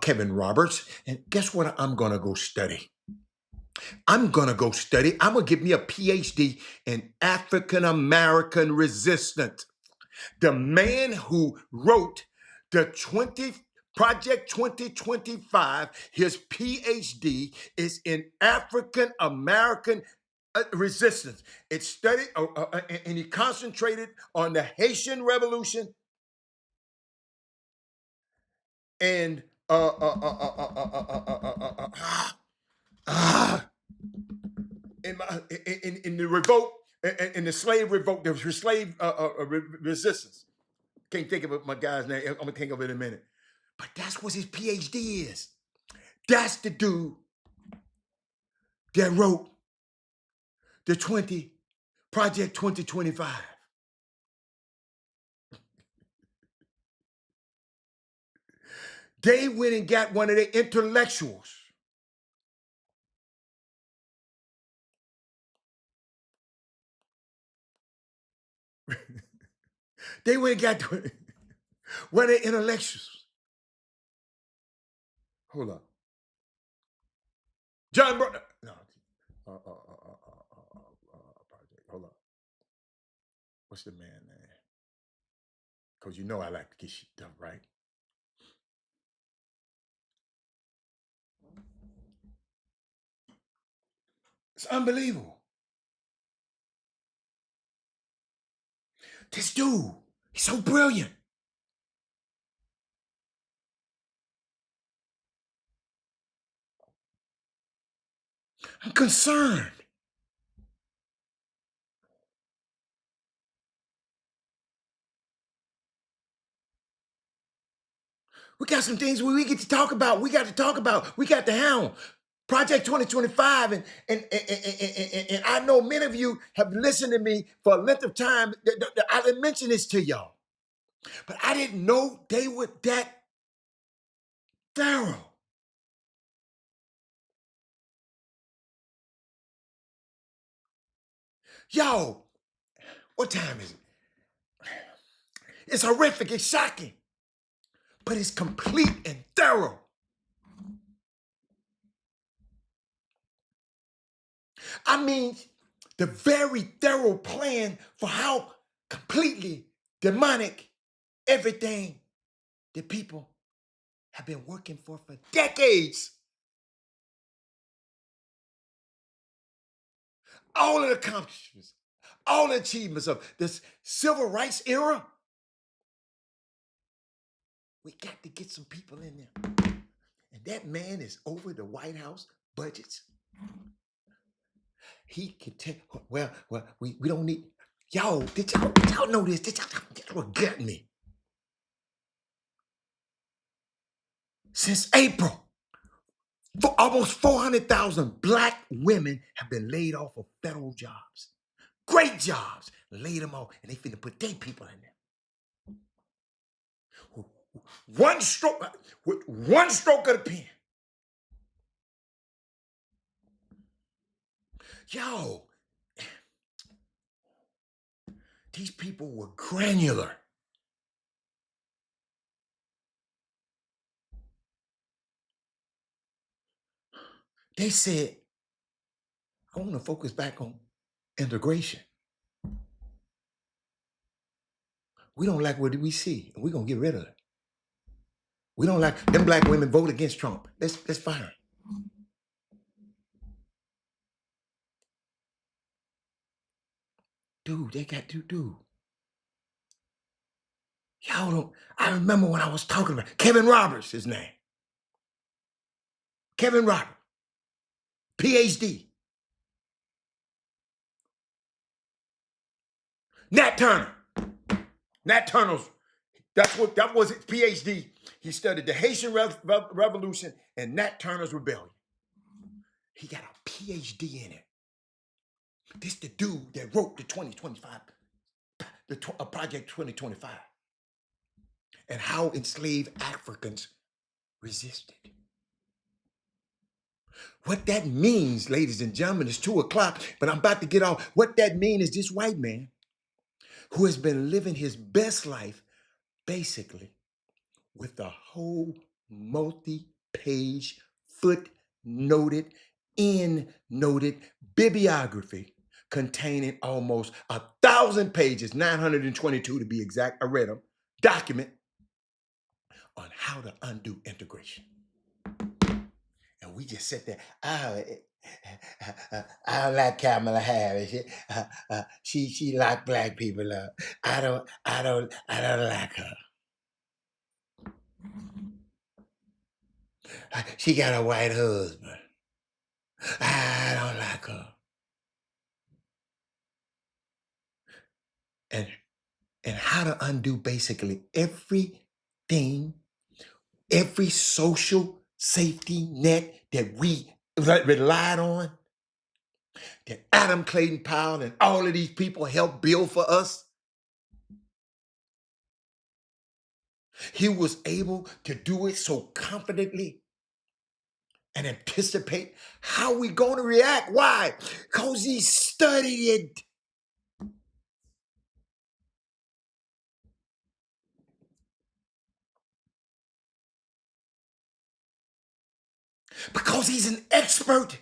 Kevin Roberts, and guess what I'm gonna go study? I'm gonna go study. I'm gonna get me a PhD in African American resistance. The man who wrote the Project 2025, his PhD is in African American resistance. It studied, and he concentrated on the Haitian Revolution and in the revolt, in the slave revolt, the slave resistance. Can't think of it, my guy's name. I'm gonna think of it in a minute. But that's what his PhD is. That's the dude that wrote the Project 2025. They went and got one of the intellectuals. They went and got one of the intellectuals. Hold up. John Bro. No. Project. Hold up. What's the man name? Because you know I like to get shit done, right? It's unbelievable. This dude, he's so brilliant. I'm concerned. We got some things we get to talk about. We got to talk about. We got the hound. Project 2025, and I know many of you have listened to me for a length of time. I didn't mention this to y'all, but I didn't know they were that thorough. Yo, what time is it? It's horrific, it's shocking, but it's complete and thorough. I mean, the very thorough plan for how completely demonic everything that people have been working for decades. All of the accomplishments, all the achievements of this civil rights era. We got to get some people in there. And that man is over the White House budgets. He can take, well, we don't need, yo, did y'all know this? Did y'all get me? Since April, for almost 400,000 Black women have been laid off of federal jobs. Great jobs. Laid them off, and they finna put their people in there. One stroke of the pen. Yo, these people were granular. They said, I want to focus back on integration. We don't like what we see, and we're going to get rid of it. We don't like them Black women vote against Trump. Let's fire him. Dude, they got to do. Y'all don't, I remember when I was talking about Kevin Roberts, his name. Kevin Roberts, PhD. Nat Turner. Nat Turner's, that was his PhD. He studied the Haitian Revolution and Nat Turner's rebellion. He got a PhD in it. This the dude that wrote the 2025 Project 2025 and how enslaved Africans resisted. What that means, ladies and gentlemen, is 2 o'clock, but I'm about to get off. What that means is this white man who has been living his best life basically with a whole multi-page, footnoted, end-noted bibliography containing almost 1,000 pages, 922 to be exact, I read them, document on how to undo integration. And we just sit there, I don't like Kamala Harris. She locked black people up. I don't like her. She got a white husband. I don't like her. And how to undo basically everything, every social safety net that we relied on, that Adam Clayton Powell and all of these people helped build for us. He was able to do it so confidently and anticipate how we going to react. Why? Because he studied it. Because he's an expert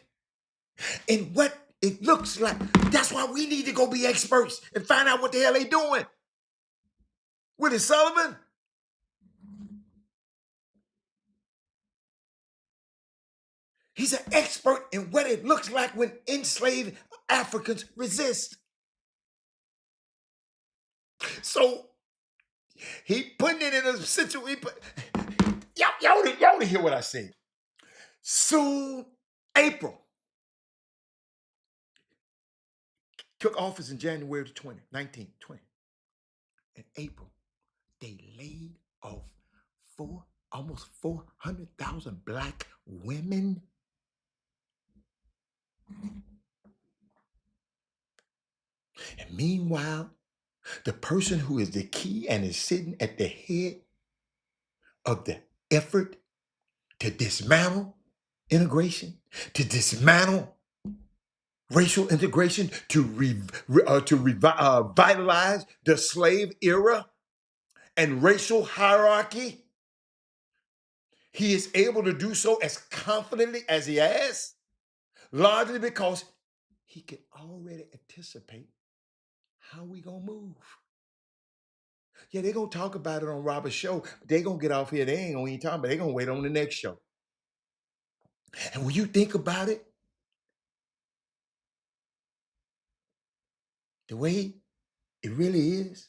in what it looks like. That's why we need to go be experts and find out what the hell they doing. Willie Sullivan. He's an expert in what it looks like when enslaved Africans resist. So he putting it in a situation. Y'all to hear what I say. Soon, April. Took office in January 20, 1920. In April, they laid off almost 400,000 black women. And meanwhile, the person who is the key and is sitting at the head of the effort to dismantle integration, to dismantle racial integration, to revitalize the slave era and racial hierarchy, he is able to do so as confidently as he has, largely because he can already anticipate how we gonna move. Yeah, they're gonna talk about it on Robert's show, but they're gonna get off here. They ain't gonna even talk about it. They're gonna wait on the next show. And when you think about it, the way it really is,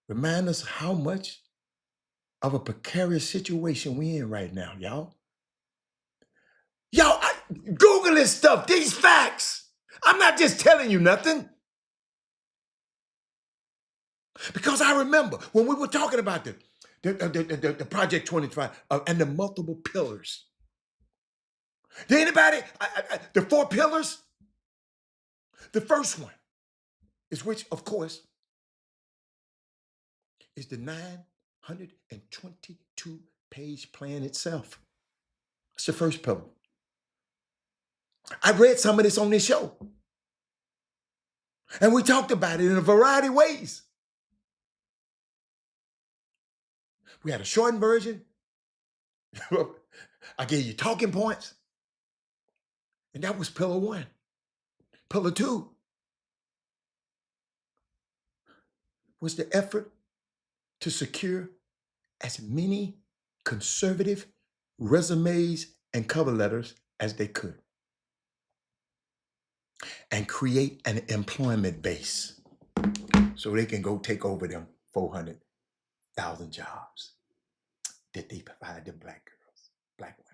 remind us how much of a precarious situation we in right now, y'all. Google this stuff, these facts. I'm not just telling you nothing. Because I remember when we were talking about the Project 25 and the multiple pillars. Did anybody, the 4 pillars? The first one is which, of course, is the 922-page plan itself. It's the first pillar. I read some of this on this show. And we talked about it in a variety of ways. We had a shortened version. I gave you talking points. And that was pillar 1. Pillar 2 was the effort to secure as many conservative resumes and cover letters as they could and create an employment base so they can go take over them 400,000 jobs that they provided them black girls, black women.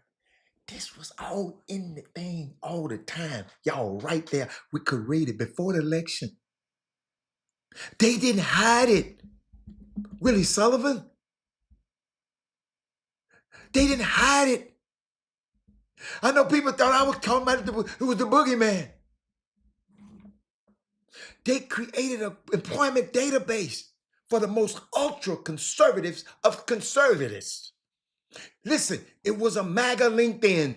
This was all in the thing all the time. Y'all right there. We could read it before the election. They didn't hide it. Willie Sullivan. They didn't hide it. I know people thought I was talking about it was the boogeyman. They created an employment database for the most ultra conservatives of conservatives. Listen, it was a MAGA LinkedIn,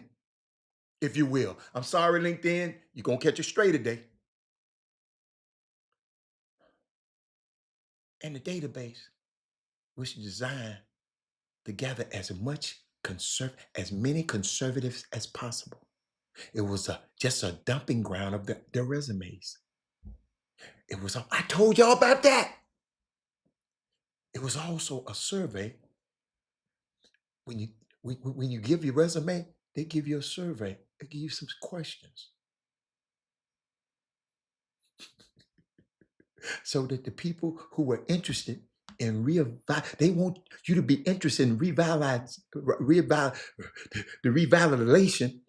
if you will. I'm sorry, LinkedIn, you're going to catch it straight today. And the database was designed to gather as many conservatives as possible. It was just a dumping ground of their resumes. I told y'all about that. It was also a survey. When you give your resume, they give you a survey. They give you some questions so that the people who were interested in they want you to be interested in the revalidation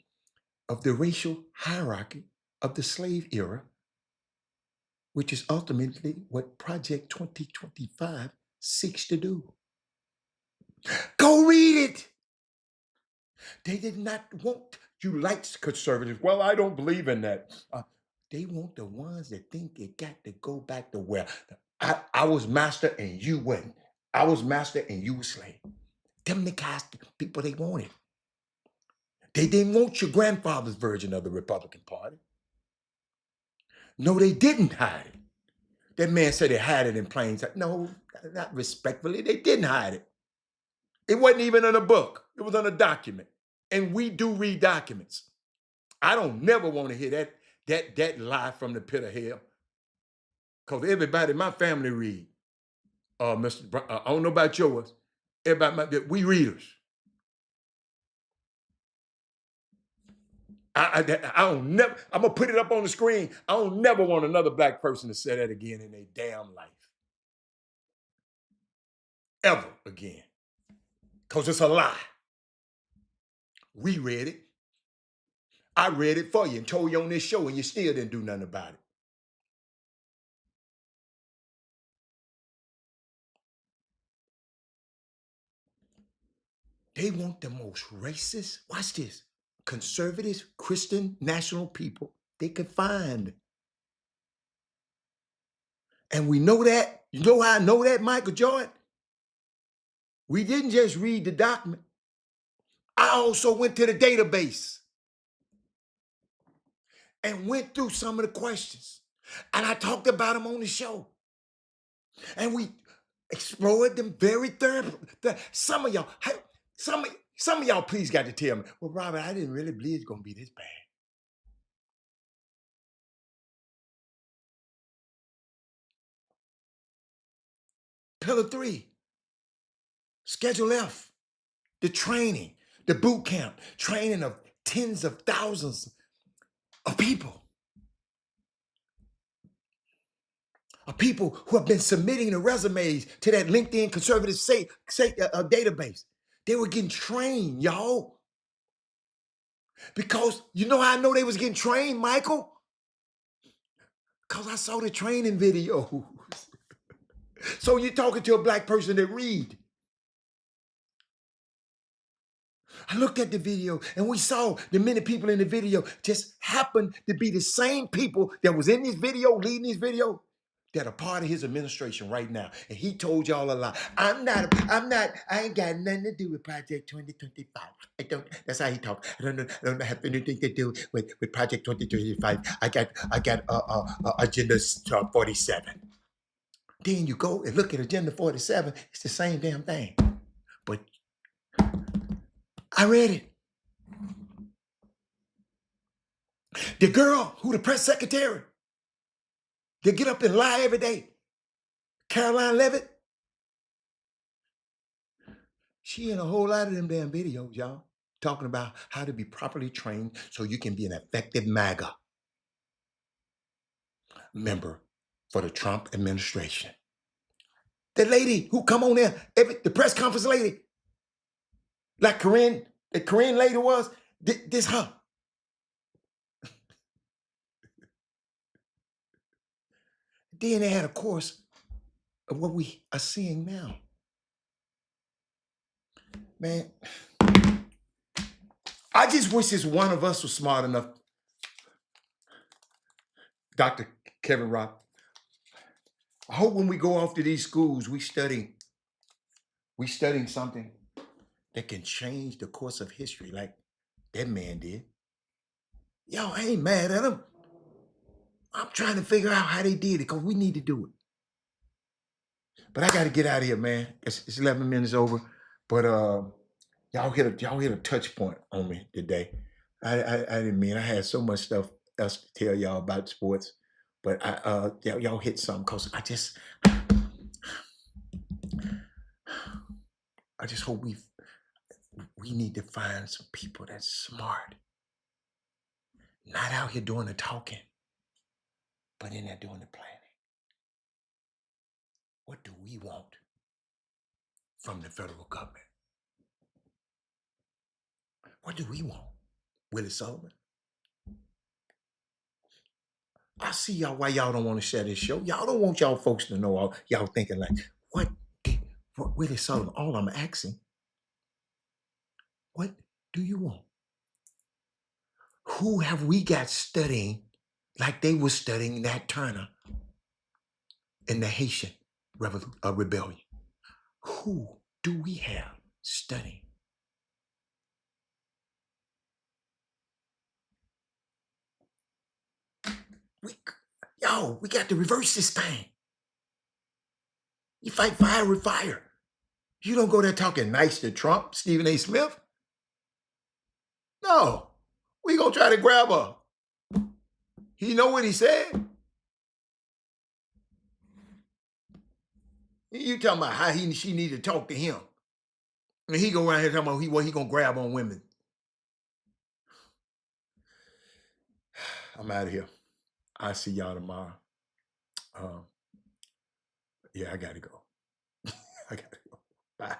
of the racial hierarchy of the slave era, which is ultimately what Project 2025 seeks to do. Go read it. They did not want you like conservatives. Well, I don't believe in that. They want the ones that think it got to go back to where I was master and you wasn't. I was master and you were slave. Them the guys, the people they wanted. They didn't want your grandfather's version of the Republican Party. No, they didn't hide it. That man said they hid it in plain sight. No, not respectfully. They didn't hide it. It wasn't even in a book. It was on a document. And we do read documents. I don't never want to hear that lie from the pit of hell. Because everybody in my family read. Mr. Brown, I don't know about yours. We readers. I don't never, I'm going to put it up on the screen. I don't never want another black person to say that again in their damn life. Ever again. Because it's a lie. We read it. I read it for you and told you on this show, and you still didn't do nothing about it. They want the most racist, watch this, conservative, Christian, national people they could find. And we know that. You know how I know that, Michael Jordan? We didn't just read the document. I also went to the database and went through some of the questions. And I talked about them on the show. And we explored them very thoroughly. Some of y'all please got to tell me, well, Robert, I didn't really believe it's going to be this bad. Pillar 3, Schedule F, the training, the boot camp, training of tens of thousands of people. Of people who have been submitting the resumes to that LinkedIn conservative database. They were getting trained, y'all. Because you know how I know they was getting trained, Michael? Because I saw the training videos. So you're talking to a black person that read. I looked at the video and we saw the many people in the video just happened to be the same people that was in this video, leading this video, that are part of his administration right now. And he told y'all a lie. I ain't got nothing to do with Project 2025. That's how he talks. I don't have anything to do with Project 2025. I got Agenda 47. Then you go and look at Agenda 47, it's the same damn thing. But I read it. The girl who the press secretary, they get up and lie every day, Caroline Levitt, she in a whole lot of them damn videos, y'all, talking about how to be properly trained so you can be an effective MAGA member for the Trump administration. The lady who come on there, the press conference lady, like the Korean lady was, this her. Then they had a course of what we are seeing now. Man, I just wish this one of us was smart enough, Dr. Kevin Robb, I hope when we go off to these schools, we studying something that can change the course of history like that man did. Yo, I ain't mad at him. I'm trying to figure out how they did it because we need to do it. But I got to get out of here, man. It's 11 minutes over. But y'all hit a touch point on me today. I didn't mean I had so much stuff else to tell y'all about sports, but y'all hit something because I just hope we need to find some people that's smart, not out here doing the talking, but in there doing the planning. What do we want from the federal government? What do we want, Willie Sullivan? I see y'all why y'all don't want to share this show. Y'all don't want y'all folks to know y'all thinking like, what Willie Sullivan? All I'm asking, what do you want? Who have we got studying like they were studying Nat Turner in the Haitian rebellion? Who do we have studying? We got to reverse this thing. You fight fire with fire. You don't go there talking nice to Trump, Stephen A. Smith. No, we gonna try to grab her. He know what he said. You talking about how she need to talk to him. And he go around here talking about what he gonna grab on women. I'm out of here. I'll see y'all tomorrow. Yeah, I gotta go. I gotta go. Bye.